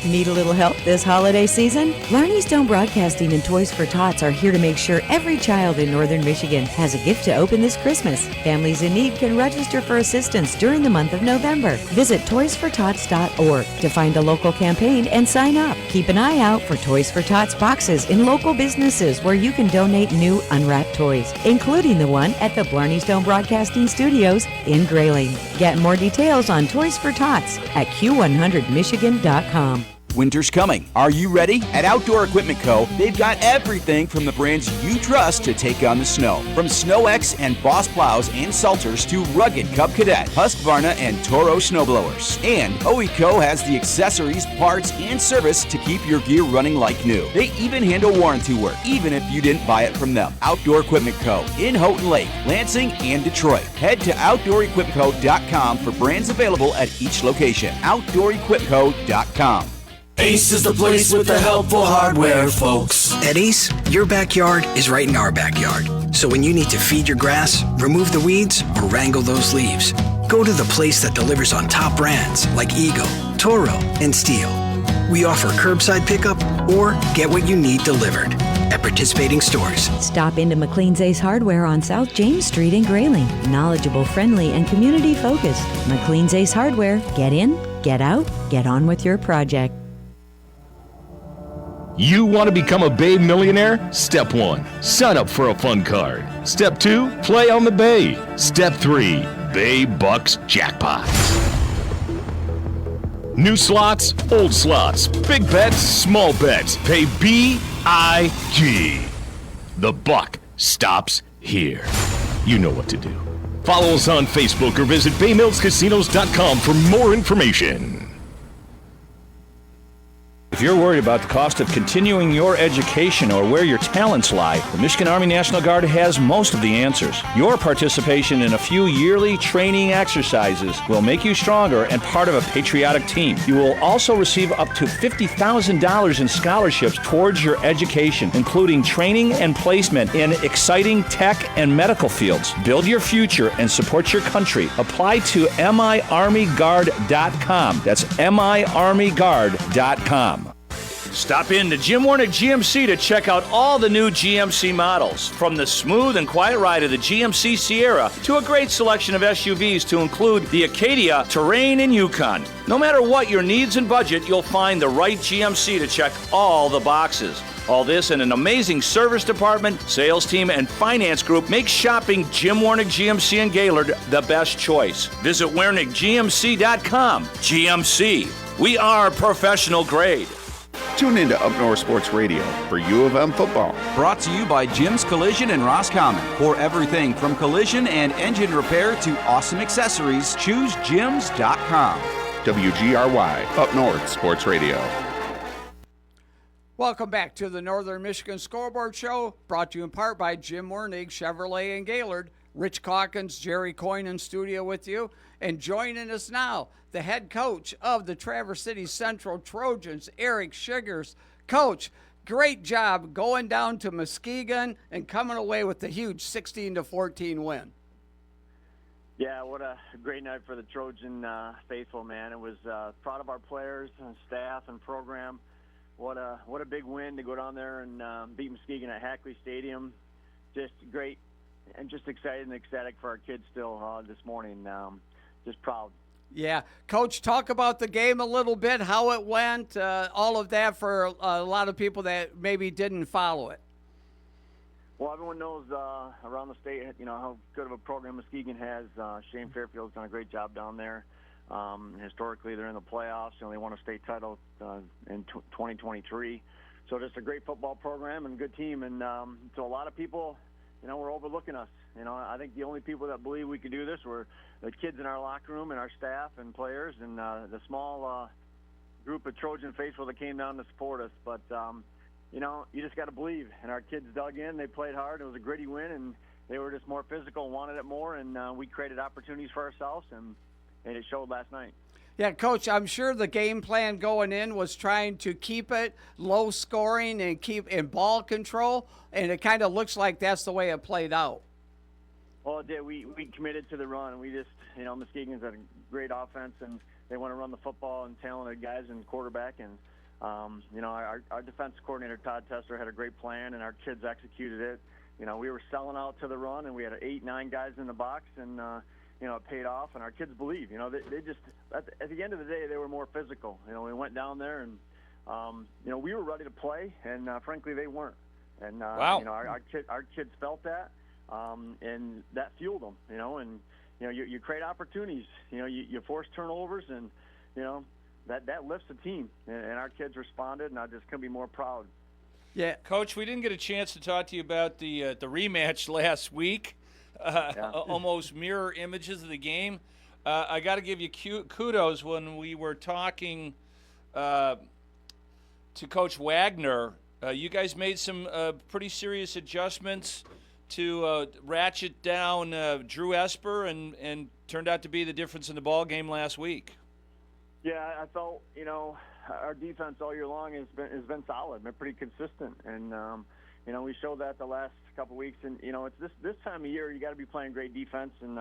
Need a little help this holiday season? Blarney Stone Broadcasting and Toys for Tots are here to make sure every child in Northern Michigan has a gift to open this Christmas. Families in need can register for assistance during the month of November. Visit toysfortots.org to find a local campaign and sign up. Keep an eye out for Toys for Tots boxes in local businesses where you can donate new unwrapped toys, including the one at the Blarney Stone Broadcasting Studios in Grayling. Get more details on Toys for Tots at q100michigan.com. Winter's coming. Are you ready? At Outdoor Equipment Co., they've got everything from the brands you trust to take on the snow. From Snow X and Boss plows and Salters to rugged Cub Cadet, Husqvarna, and Toro snowblowers. And OECO has the accessories, parts, and service to keep your gear running like new. They even handle warranty work, even if you didn't buy it from them. Outdoor Equipment Co. in Houghton Lake, Lansing, and Detroit. Head to OutdoorEquipmentCo.com for brands available at each location. OutdoorEquipmentCo.com. Ace is the place with the helpful hardware, folks. At Ace, your backyard is right in our backyard. So when you need to feed your grass, remove the weeds, or wrangle those leaves, go to the place that delivers on top brands like Eagle, Toro, and Steel. We offer curbside pickup or get what you need delivered at participating stores. Stop into McLean's Ace Hardware on South James Street in Grayling. Knowledgeable, friendly, and community focused. McLean's Ace Hardware. Get in, get out, get on with your project. You want to become a Bay millionaire? Step 1, sign up for a fun card. Step 2, play on the Bay. Step 3, Bay Bucks Jackpot. New slots, old slots, big bets, small bets. Pay BIG. The buck stops here. You know what to do. Follow us on Facebook or visit BayMillsCasinos.com for more information. If you're worried about the cost of continuing your education or where your talents lie, the Michigan Army National Guard has most of the answers. Your participation in a few yearly training exercises will make you stronger and part of a patriotic team. You will also receive up to $50,000 in scholarships towards your education, including training and placement in exciting tech and medical fields. Build your future and support your country. Apply to miarmyguard.com. That's miarmyguard.com. Stop in to Jim Warnick GMC to check out all the new GMC models. From the smooth and quiet ride of the GMC Sierra to a great selection of SUVs to include the Acadia, Terrain, and Yukon. No matter what your needs and budget, you'll find the right GMC to check all the boxes. All this in an amazing service department, sales team, and finance group makes shopping Jim Warnick GMC in Gaylord the best choice. Visit WarnickGMC.com. GMC. We are professional grade. Tune into Up North Sports Radio for U of M football. Brought to you by Jim's Collision and Roscommon. For everything from collision and engine repair to awesome accessories, choose jims.com. WGRY, Up North Sports Radio. Welcome back to the Northern Michigan Scoreboard Show, brought to you in part by Jim Wernig, Chevrolet in Gaylord. Rich Calkins, Jerry Coyne in studio with you. And joining us now, the head coach of the Traverse City Central Trojans, Eric Schiggers. Coach, great job going down to Muskegon and coming away with the huge 16-14 win. Yeah, what a great night for the Trojan faithful, man. It was proud of our players and staff and program. What a big win to go down there and beat Muskegon at Hackley Stadium. Just great and just excited and ecstatic for our kids still this morning. Just proud. Yeah. Coach, talk about the game a little bit, how it went, all of that for a lot of people that maybe didn't follow it. Well, everyone knows around the state, how good of a program Muskegon has. Shane Fairfield's done a great job down there. Historically, they're in the playoffs. They won a state title in 2023. So just a great football program and a good team. And so a lot of people, were overlooking us. I think the only people that believe we could do this were the kids in our locker room and our staff and players and the small group of Trojan faithful that came down to support us. But, you just got to believe. And our kids dug in. They played hard. It was a gritty win, and they were just more physical, wanted it more, and we created opportunities for ourselves, and it showed last night. Yeah, Coach, I'm sure the game plan going in was trying to keep it low scoring and keep in ball control, and it kind of looks like that's the way it played out. Well, it did. We committed to the run, and we just, Muskegon's had a great offense, and they want to run the football and talented guys and quarterback. And, our defense coordinator, Todd Tester, had a great plan, and our kids executed it. We were selling out to the run, and we had 8-9 guys in the box, and, it paid off, and our kids believe. They just, at the end of the day, they were more physical. We went down there, and, we were ready to play, and, frankly, they weren't. And, wow. Our kids felt that. And that fueled them, and, you create opportunities, you force turnovers, and, that lifts the team. And our kids responded, and I just couldn't be more proud. Yeah. Coach, we didn't get a chance to talk to you about the rematch last week. Almost mirror images of the game. I got to give you kudos when we were talking to Coach Wagner. You guys made some pretty serious adjustments to ratchet down Drew Esper and turned out to be the difference in the ball game last week. Yeah, I felt, our defense all year long has been solid, been pretty consistent. And, we showed that the last couple of weeks. And, it's this time of year you got to be playing great defense and,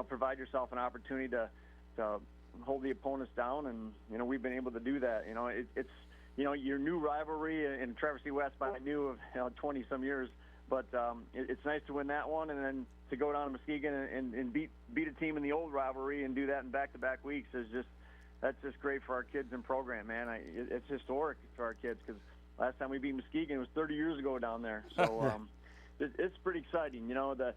provide yourself an opportunity to hold the opponents down. And, we've been able to do that. It's your new rivalry in Traverse City West by a new of 20-some years. But it's nice to win that one, and then to go down to Muskegon and beat a team in the old rivalry and do that in back-to-back weeks that's just great for our kids and program, man. It's historic for our kids because last time we beat Muskegon was 30 years ago down there. So it's pretty exciting. The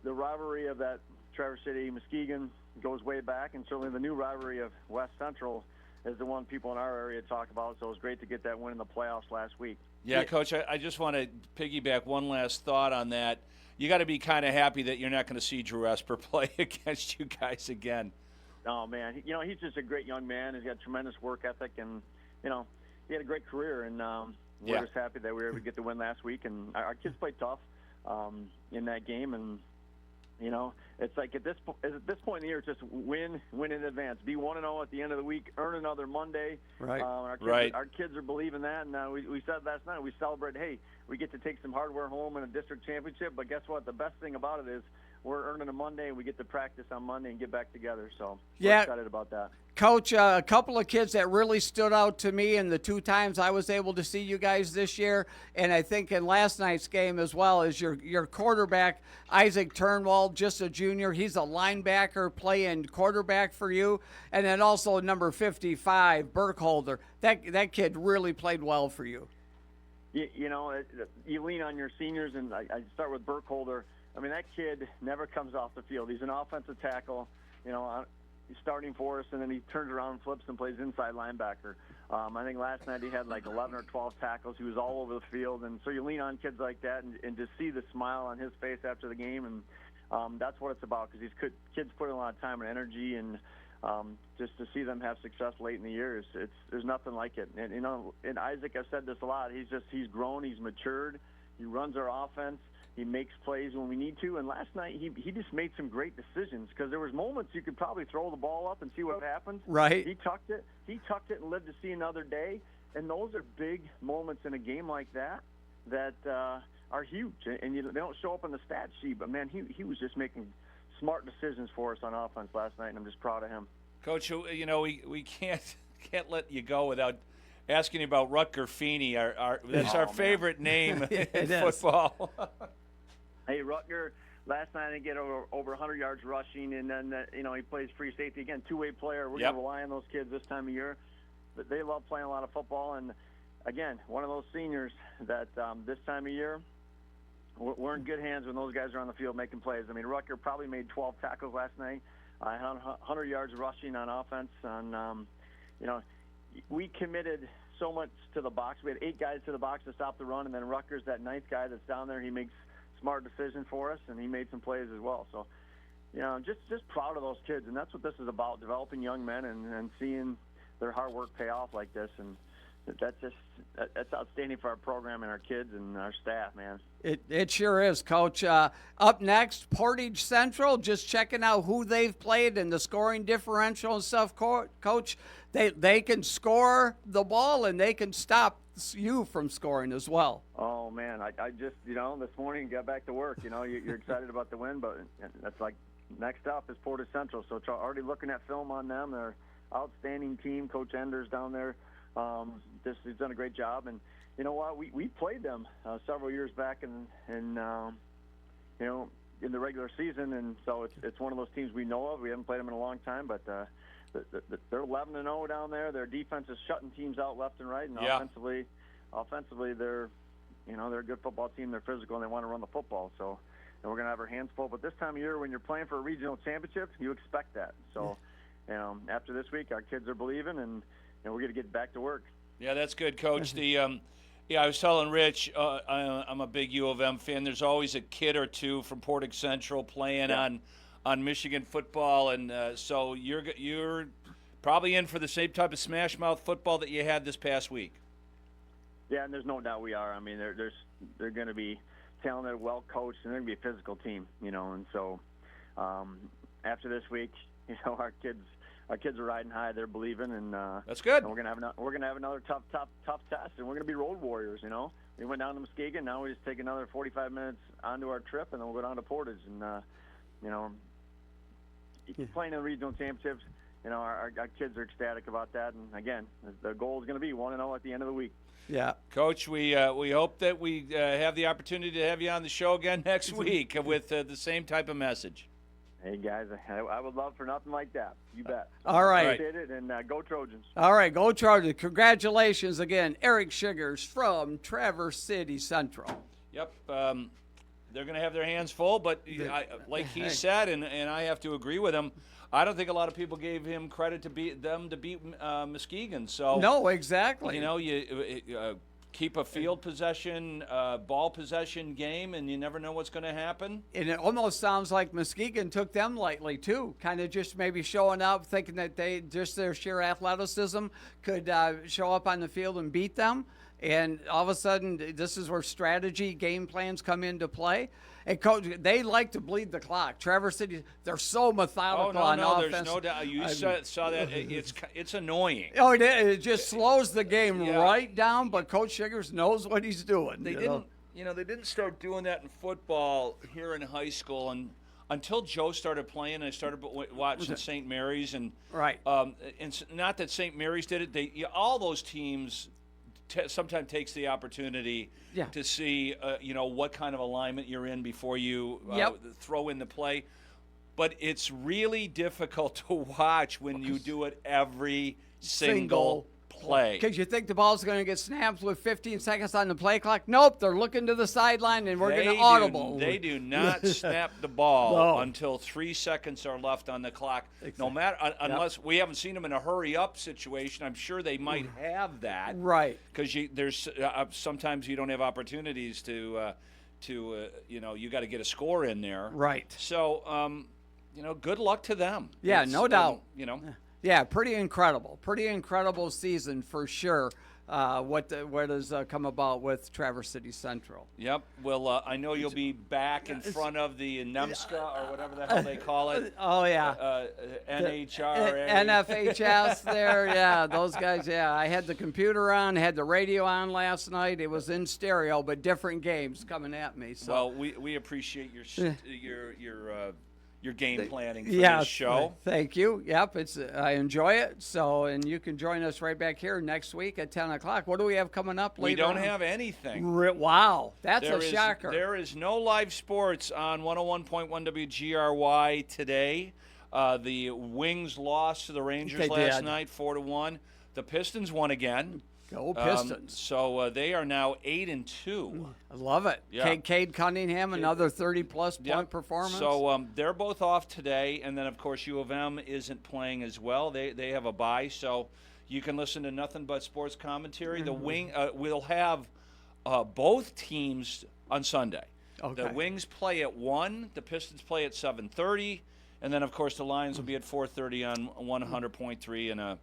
rivalry of that Traverse City Muskegon goes way back, and certainly the new rivalry of West Central is the one people in our area talk about. So it was great to get that win in the playoffs last week. Yeah, Coach, I just want to piggyback one last thought on that. You got to be kind of happy that you're not going to see Drew Esper play against you guys again. Oh, man. He's just a great young man. He's got tremendous work ethic, and, he had a great career. And we're just happy that we were able to get the win last week. And our kids played tough in that game. And, it's like at this point in the year, it's just win in advance. Be 1-0 at the end of the week, earn another Monday. Right. Our kids are believing that. And we said last night, we celebrate, hey, we get to take some hardware home in a district championship. But guess what? The best thing about it is we're earning a Monday, and we get to practice on Monday and get back together. So we're excited about that. Coach, a couple of kids that really stood out to me in the 2 times I was able to see you guys this year, and I think in last night's game as well, is your quarterback, Isaac Turnwald, just a junior. He's a linebacker playing quarterback for you. And then also number 55, Burkholder. That kid really played well for you. You lean on your seniors, and I start with Burkholder. I mean, that kid never comes off the field. He's an offensive tackle, he's starting for us, and then he turns around and flips and plays inside linebacker. I think last night he had like 11 or 12 tackles. He was all over the field, and so you lean on kids like that and to see the smile on his face after the game, and that's what it's about, because these kids put in a lot of time and energy, and just to see them have success late in the year, there's nothing like it. And Isaac, I've said this a lot, he's grown, he's matured, he runs our offense. He makes plays when we need to, and last night he just made some great decisions, because there was moments you could probably throw the ball up and see what happens. Right. He tucked it and lived to see another day, and those are big moments in a game like that are huge, and they don't show up on the stat sheet. But man, he was just making smart decisions for us on offense last night, and I'm just proud of him. Coach, we can't let you go without asking you about Rutger Feeney. That's our favorite name in football. Hey, Rutger, last night he get over 100 yards rushing, and then he plays free safety again, two-way player. We're going to rely on those kids this time of year. But they love playing a lot of football, and again, one of those seniors that this time of year we're in good hands when those guys are on the field making plays. I mean, Rutger probably made 12 tackles last night, 100 yards rushing on offense. And we committed so much to the box. We had 8 guys to the box to stop the run, and then Rutger's that 9th guy that's down there. He makes smart decision for us, and he made some plays as well. So, just proud of those kids, and that's what this is about, developing young men and seeing their hard work pay off like this. And that's outstanding for our program and our kids and our staff, man. It sure is, Coach. Up next, Portage Central, just checking out who they've played and the scoring differential and stuff, Coach. They can score the ball, and they can stop you from scoring as well. Oh, man, I just, this morning got back to work. You're excited about the win, but that's like next up is Portage Central. So already looking at film on them. They're outstanding team. Coach Enders down there, he's done a great job. And you know what? We played them several years back in the regular season, and so it's one of those teams we know of. We haven't played them in a long time, but they're 11-0 down there. Their defense is shutting teams out left and right, and offensively they're a good football team. They're physical, and they want to run the football. So, and we're going to have our hands full. But this time of year, when you're playing for a regional championship, you expect that. So, after this week, our kids are believing, and we're going to get back to work. Yeah, that's good, Coach. I was telling Rich, I'm a big U of M fan. There's always a kid or two from Portage Central playing on Michigan football, and so you're probably in for the same type of smash mouth football that you had this past week. Yeah, and there's no doubt we are. I mean, they're going to be talented, well coached, and they're going to be a physical team. And so after this week, our kids are riding high. They're believing, and that's good. And we're gonna have another tough test, and we're gonna be road warriors. We went down to Muskegon. Now we just take another 45 minutes onto our trip, and then we'll go down to Portage. And playing in the regional championships, our kids are ecstatic about that. And again, the goal is going to be 1-0 at the end of the week. Yeah, Coach, we hope that we have the opportunity to have you on the show again next week with the same type of message. Hey, guys, I would love for nothing like that. You bet. All right. Appreciate it, and go Trojans. All right, go Trojans. Congratulations again, Eric Sugars from Traverse City Central. Yep. They're going to have their hands full, but like he said, and I have to agree with him, I don't think a lot of people gave him credit to beat Muskegon. So no, exactly. You know, you keep a field possession, ball possession game, and you never know what's going to happen. And it almost sounds like Muskegon took them lightly too, kind of just maybe showing up, thinking that they just their sheer athleticism could show up on the field and beat them. And all of a sudden, this is where strategy, game plans come into play. And coach, they like to bleed the clock. Traverse City, they're so methodical on offense. There's no doubt. You saw that. It's annoying. Oh, it just slows the game right down. But Coach Shiggers knows what he's doing. They didn't start doing that in football here in high school, and until Joe started playing, I started watching St. Mary's, and and not that St. Mary's did it. All those teams sometimes takes the opportunity to see, what kind of alignment you're in before you throw in the play. But it's really difficult to watch when you do it every single play. Because you think the ball's going to get snapped with 15 seconds on the play clock. Nope, they're looking to the sideline, and we're going to audible. They do not snap the ball until 3 seconds are left on the clock. Exactly. No matter unless we haven't seen them in a hurry-up situation. I'm sure they might have that. Right. Because there's sometimes you don't have opportunities to you got to get a score in there. Right. So, good luck to them. Yeah, no doubt. Yeah, pretty incredible season for sure. What has come about with Traverse City Central? Yep. Well, I know you'll be back in front of the NEMSCA or whatever the hell they call it. Oh yeah. NHRA. NFHS there. Yeah, those guys. Yeah, I had the computer on, had the radio on last night. It was in stereo, but different games coming at me. So. Well, we appreciate your game planning for this show. Thank you. Yep, I enjoy it. So, and you can join us right back here next week at 10 o'clock. What do we have coming up later? We don't have anything. Wow, that's a shocker. There is no live sports on 101.1 WGRY today. The Wings lost to the Rangers last night, 4-1. The Pistons won again. Go Pistons. So they are now 8-2. I love it. Yeah. Cade Cunningham, another 30-plus point performance. So they're both off today, and then, of course, U of M isn't playing as well. They have a bye, so you can listen to nothing but sports commentary. The Wing we'll have both teams on Sunday. Okay. The Wings play at 1. The Pistons play at 7:30. And then, of course, the Lions will be at 4:30 on 100.3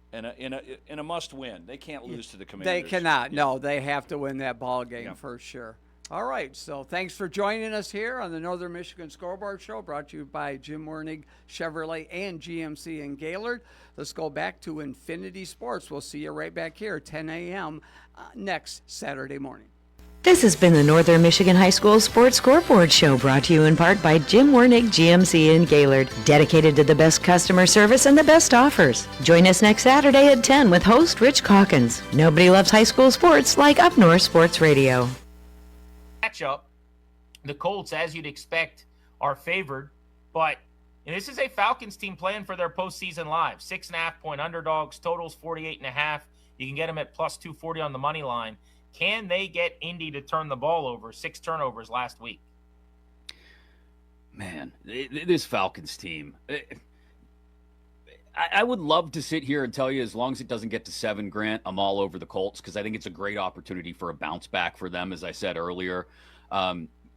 in a must-win. They can't lose to the Commanders. They cannot. No, they have to win that ball game for sure. All right, so thanks for joining us here on the Northern Michigan Scoreboard Show, brought to you by Jim Wernig Chevrolet and GMC in Gaylord. Let's go back to Infinity Sports. We'll see you right back here at 10 a.m. Next Saturday morning. This has been the Northern Michigan High School Sports Scoreboard Show, brought to you in part by Jim Wernig GMC in Gaylord, dedicated to the best customer service and the best offers. Join us next Saturday at 10 with host Rich Calkins. Nobody loves high school sports like Up North Sports Radio. Matchup, the Colts, as you'd expect, are favored, but this is a Falcons team playing for their postseason live. 6.5-point underdogs, totals 48.5. You can get them at plus 240 on the money line. Can they get Indy to turn the ball over? 6 turnovers last week. Man, this Falcons team. I would love to sit here and tell you, as long as it doesn't get to 7, Grant, I'm all over the Colts, because I think it's a great opportunity for a bounce back for them, as I said earlier.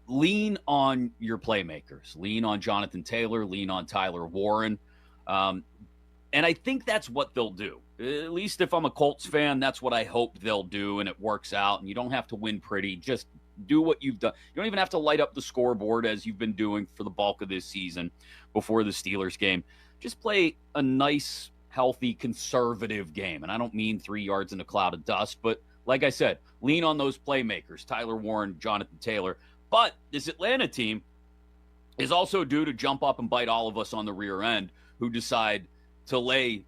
Lean on your playmakers. Lean on Jonathan Taylor. Lean on Tyler Warren. And I think that's what they'll do. At least if I'm a Colts fan, that's what I hope they'll do, and it works out. And you don't have to win pretty. Just do what you've done. You don't even have to light up the scoreboard as you've been doing for the bulk of this season before the Steelers game. Just play a nice, healthy, conservative game. And I don't mean 3 yards in a cloud of dust, but like I said, lean on those playmakers, Tyler Warren, Jonathan Taylor. But this Atlanta team is also due to jump up and bite all of us on the rear end who decide to lay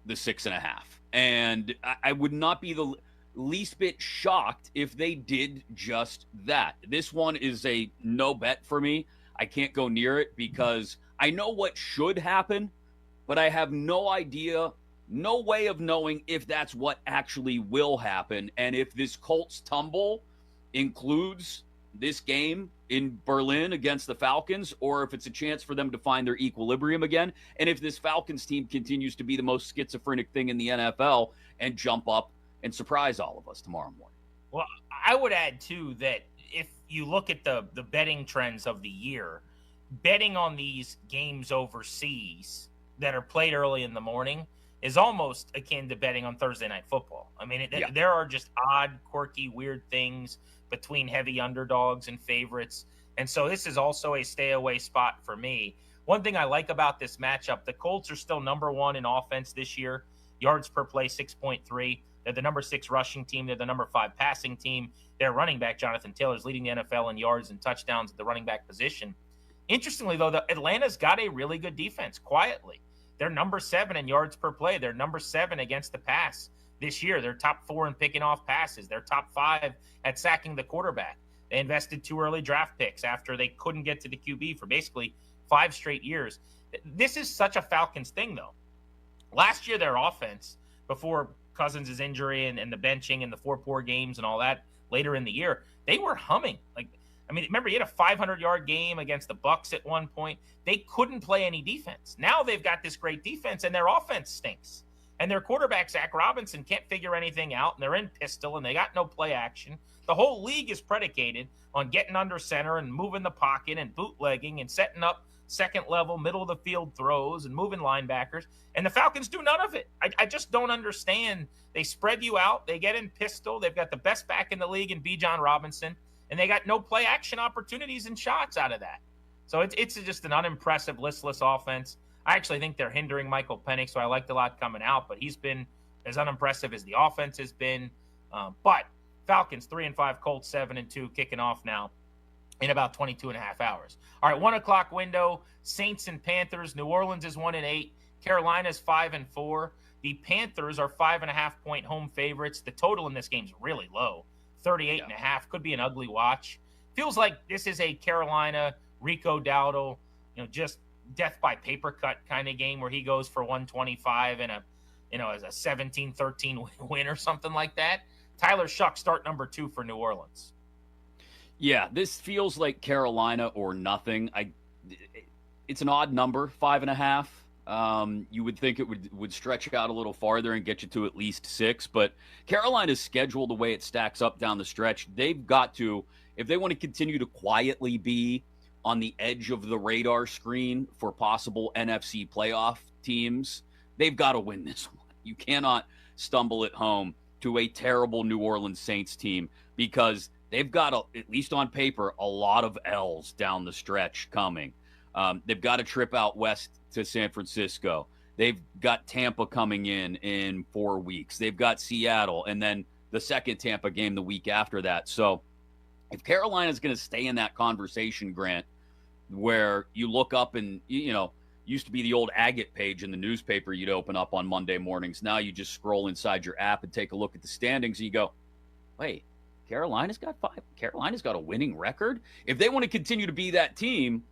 the 6.5. And I would not be the least bit shocked if they did just that. This one is a no bet for me. I can't go near it because I know what should happen, but I have no idea, no way of knowing if that's what actually will happen. And if this Colts tumble includes this game in Berlin against the Falcons, or if it's a chance for them to find their equilibrium again, and if this Falcons team continues to be the most schizophrenic thing in the NFL and jump up and surprise all of us tomorrow morning. Well, I would add, too, that if you look at the betting trends of the year, betting on these games overseas that are played early in the morning is almost akin to betting on Thursday Night Football. I mean, there are just odd, quirky, weird things between heavy underdogs and favorites. And so this is also a stay-away spot for me. One thing I like about this matchup, the Colts are still number 1 in offense this year. Yards per play, 6.3. They're the number 6 rushing team. They're the number 5 passing team. Their running back, Jonathan Taylor, is leading the NFL in yards and touchdowns at the running back position. Interestingly, though, Atlanta's got a really good defense, quietly. They're number 7 in yards per play. They're number 7 against the pass this year. They're top 4 in picking off passes. They're top 5 at sacking the quarterback. They invested 2 early draft picks after they couldn't get to the QB for basically 5 straight years. This is such a Falcons thing, though. Last year, their offense, before Cousins' injury and the benching and the 4 poor games and all that later in the year, they were humming. Remember, he had a 500-yard game against the Bucs at one point. They couldn't play any defense. Now they've got this great defense, and their offense stinks. And their quarterback, Zach Robinson, can't figure anything out, and they're in pistol, and they got no play action. The whole league is predicated on getting under center and moving the pocket and bootlegging and setting up second-level, middle-of-the-field throws and moving linebackers. And the Falcons do none of it. I just don't understand. They spread you out. They get in pistol. They've got the best back in the league in Bijan Robinson. And they got no play action opportunities and shots out of that. So it's just an unimpressive, listless offense. I actually think they're hindering Michael Penix, so I liked a lot coming out, but he's been as unimpressive as the offense has been. But Falcons 3-5, Colts 7-2, kicking off now in about 22 and a half hours. All right, 1 o'clock window, Saints and Panthers. New Orleans is 1-8. Carolina's 5-4. The Panthers are 5.5-point home favorites. The total in this game is really low. 38.5, could be an ugly watch. Feels like this is a Carolina, Rico Dowdle, just death by paper cut kind of game where he goes for 125 and as a 17-13 win or something like that. Tyler Shuck, start number 2 for New Orleans. Yeah, this feels like Carolina or nothing. It's an odd number, 5.5. You would think it would stretch out a little farther and get you to at least 6, but Carolina's schedule, the way it stacks up down the stretch, they've got to, if they want to continue to quietly be on the edge of the radar screen for possible NFC playoff teams, they've got to win this one. You cannot stumble at home to a terrible New Orleans Saints team because they've got, at least on paper, a lot of L's down the stretch coming. They've got a trip out west to San Francisco. They've got Tampa coming in 4 weeks. They've got Seattle, and then the second Tampa game the week after that. So if Carolina's going to stay in that conversation, Grant, where you look up and, used to be the old agate page in the newspaper you'd open up on Monday mornings. Now you just scroll inside your app and take a look at the standings and you go, wait, Carolina's got 5. Carolina's got a winning record. If they want to continue to be that team,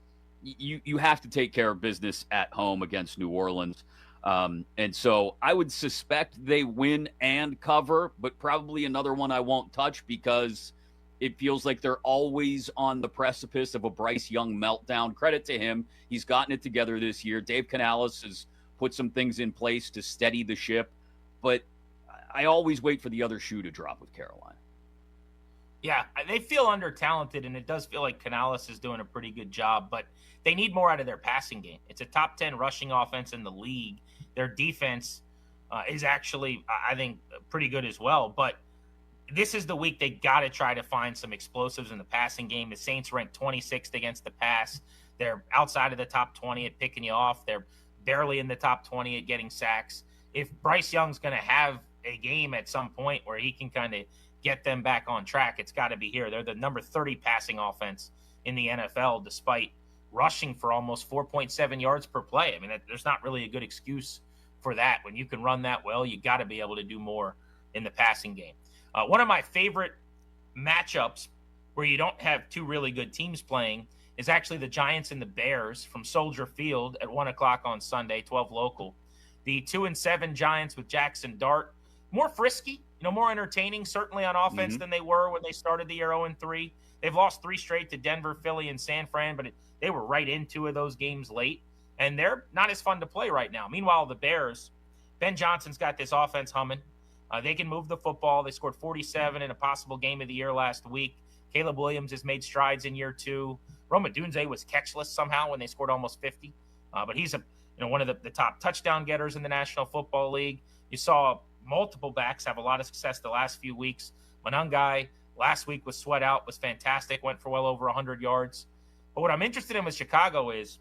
you have to take care of business at home against New Orleans. And so I would suspect they win and cover, but probably another one I won't touch because it feels like they're always on the precipice of a Bryce Young meltdown. Credit to him. He's gotten it together this year. Dave Canales has put some things in place to steady the ship, but I always wait for the other shoe to drop with Carolina. Yeah, they feel under-talented, and it does feel like Canales is doing a pretty good job, but they need more out of their passing game. It's a top 10 rushing offense in the league. Their defense is actually, I think, pretty good as well, but this is the week they got to try to find some explosives in the passing game. The Saints ranked 26th against the pass. They're outside of the top 20 at picking you off. They're barely in the top 20 at getting sacks. If Bryce Young's going to have a game at some point where he can kind of get them back on track, it's got to be here. They're the number 30 passing offense in the NFL, despite rushing for almost 4.7 yards per play. I mean, there's not really a good excuse for that. When you can run that well, you got to be able to do more in the passing game. One of my favorite matchups where you don't have two really good teams playing is actually the Giants and the Bears from Soldier Field at 1 o'clock on Sunday, 12 local. The 2-7 Giants with Jackson Dart, more frisky, more entertaining, certainly on offense than they were when they started the year 0-3. They've lost 3 straight to Denver, Philly, and San Fran, but they were right in 2 of those games late, and they're not as fun to play right now. Meanwhile, the Bears, Ben Johnson's got this offense humming. They can move the football. They scored 47 in a possible game of the year last week. Caleb Williams has made strides in year 2. Roma Dunze was catchless somehow when they scored almost 50, but he's one of the top touchdown getters in the National Football League. You saw multiple backs have a lot of success the last few weeks. Manungai last week was sweat out, was fantastic, went for well over 100 yards. But what I'm interested in with Chicago is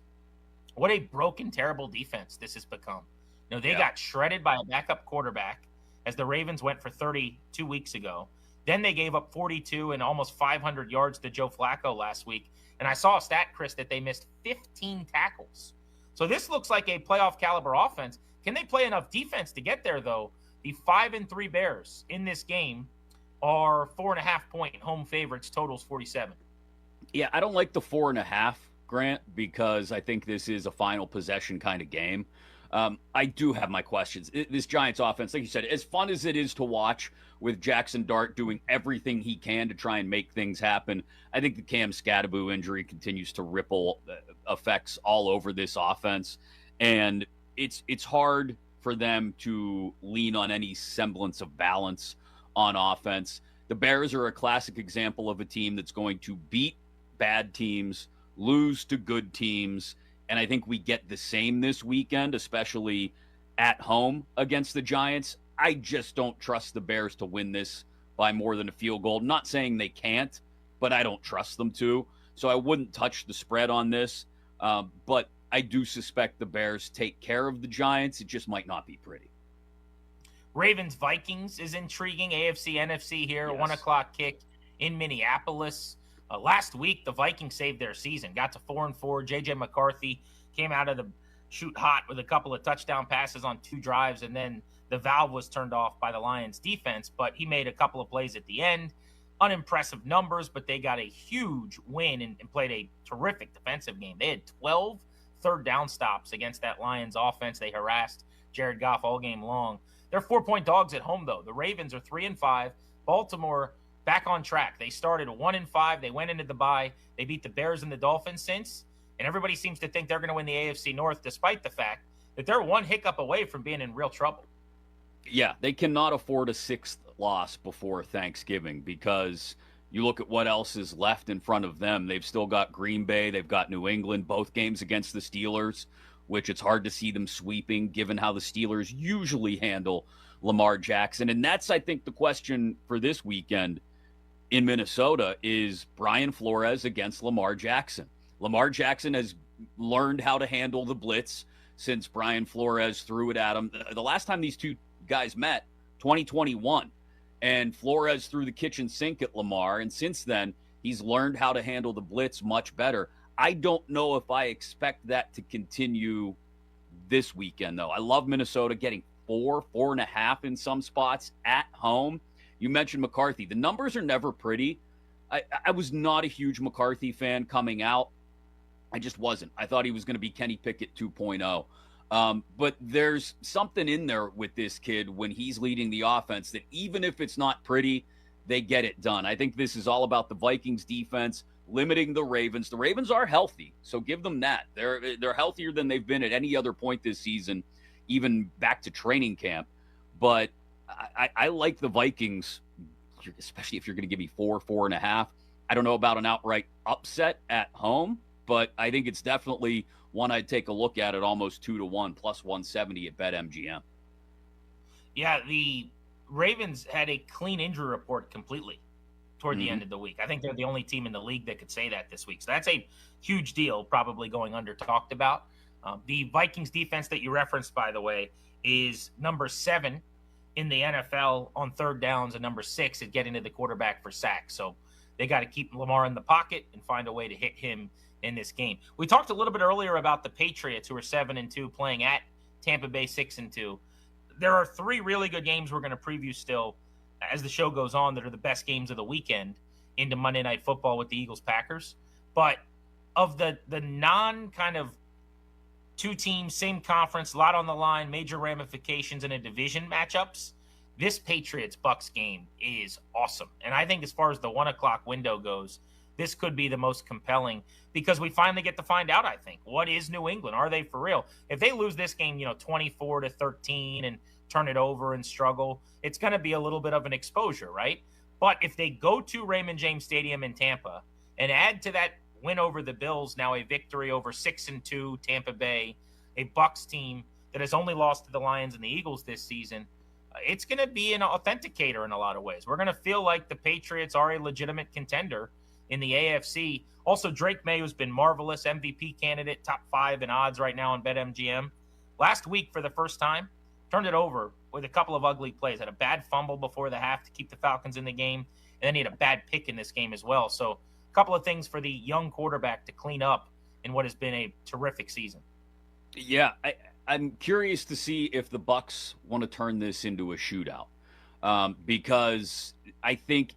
what a broken, terrible defense this has become. They got shredded by a backup quarterback as the Ravens went for 30 2 weeks ago. Then they gave up 42 and almost 500 yards to Joe Flacco last week. And I saw a stat, Chris, that they missed 15 tackles. So this looks like a playoff caliber offense. Can they play enough defense to get there, though? The 5-3 Bears in this game are 4.5-point home favorites. Totals 47. Yeah, I don't like the 4.5, Grant, because I think this is a final possession kind of game. I do have my questions. This Giants offense, like you said, as fun as it is to watch with Jackson Dart doing everything he can to try and make things happen, I think the Cam Scatterbo injury continues to ripple effects all over this offense. And it's hard for them to lean on any semblance of balance on offense. The Bears are a classic example of a team that's going to beat bad teams, lose to good teams, and I think we get the same this weekend, especially at home against the Giants. I just don't trust the Bears to win this by more than a field goal. Not saying they can't, but I don't trust them to. So I wouldn't touch the spread on this. But I do suspect the Bears take care of the Giants. It just might not be pretty. Ravens-Vikings is intriguing. AFC, NFC here, 1 o'clock kick in Minneapolis. Last week, the Vikings saved their season, got to 4-4. J.J. McCarthy came out of the chute hot with a couple of touchdown passes on 2 drives, and then the valve was turned off by the Lions defense, but he made a couple of plays at the end. Unimpressive numbers, but they got a huge win and played a terrific defensive game. They had 12 third down stops against that Lions offense. They harassed Jared Goff all game long. They're 4-point dogs at home, though. The Ravens are 3-5. Baltimore back on track. They started 1-5. They went into the bye. They beat the Bears and the Dolphins since, and everybody seems to think they're going to win the AFC North, despite the fact that they're one hiccup away from being in real trouble. Yeah, they cannot afford a 6th loss before Thanksgiving because you look at what else is left in front of them. They've still got Green Bay. They've got New England, both games against the Steelers, which it's hard to see them sweeping given how the Steelers usually handle Lamar Jackson. And that's, I think, the question for this weekend in Minnesota is Brian Flores against Lamar Jackson. Lamar Jackson has learned how to handle the blitz since Brian Flores threw it at him. The last time these two guys met, 2021, and Flores threw the kitchen sink at Lamar, and since then, he's learned how to handle the blitz much better. I don't know if I expect that to continue this weekend, though. I love Minnesota getting 4.5 in some spots at home. You mentioned McCarthy. The numbers are never pretty. I was not a huge McCarthy fan coming out. I just wasn't. I thought he was going to be Kenny Pickett 2.0. But there's something in there with this kid when he's leading the offense that even if it's not pretty, they get it done. I think this is all about the Vikings defense limiting the Ravens. The Ravens are healthy, so give them that. They're healthier than they've been at any other point this season, even back to training camp. But I like the Vikings, especially if you're going to give me 4.5. I don't know about an outright upset at home, but I think it's definitely one I'd take a look at almost 2-1 plus 170 at BetMGM. Yeah, the Ravens had a clean injury report completely toward the end of the week. I think they're the only team in the league that could say that this week. So that's a huge deal, probably going under talked about. The Vikings defense that you referenced, by the way, is number 7 in the NFL on third downs and number 6 at getting to the quarterback for sacks. So they got to keep Lamar in the pocket and find a way to hit him in this game. We talked a little bit earlier about the Patriots, who are 7-2, playing at Tampa Bay 6-2. There are 3 really good games we're going to preview still as the show goes on that are the best games of the weekend into Monday Night Football with the Eagles-Packers. But of the non-kind of 2 teams, same conference, a lot on the line, major ramifications in a division matchups, this Patriots-Bucks game is awesome. And I think as far as the 1 o'clock window goes, this could be the most compelling because we finally get to find out, I think, what is New England? Are they for real? If they lose this game, 24-13 and turn it over and struggle, it's going to be a little bit of an exposure, right? But if they go to Raymond James Stadium in Tampa and add to that win over the Bills, now a victory over 6-2 Tampa Bay, a Bucs team that has only lost to the Lions and the Eagles this season, it's going to be an authenticator in a lot of ways. We're going to feel like the Patriots are a legitimate contender in the AFC. Also, Drake May, who's been marvelous, MVP candidate, top 5 in odds right now on BetMGM. Last week, for the first time, turned it over with a couple of ugly plays. Had a bad fumble before the half to keep the Falcons in the game, and then he had a bad pick in this game as well. So a couple of things for the young quarterback to clean up in what has been a terrific season. Yeah, I'm curious to see if the Bucs want to turn this into a shootout, because I think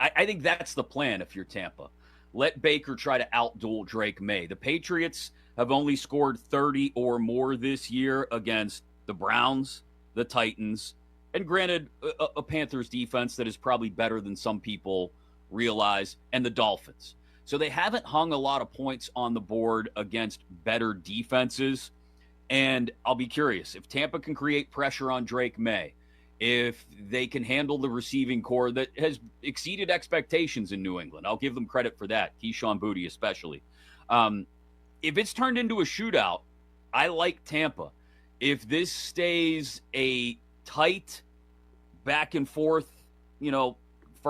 I think that's the plan if you're Tampa. Let Baker try to outduel Drake May. The Patriots have only scored 30 or more this year against the Browns, the Titans, and granted, a Panthers defense that is probably better than some people realize, and the Dolphins. So they haven't hung a lot of points on the board against better defenses. And I'll be curious if Tampa can create pressure on Drake May, if they can handle the receiving core that has exceeded expectations in New England. I'll give them credit for that, Keyshawn Boutte especially. If it's turned into a shootout, I like Tampa. If this stays a tight back and forth,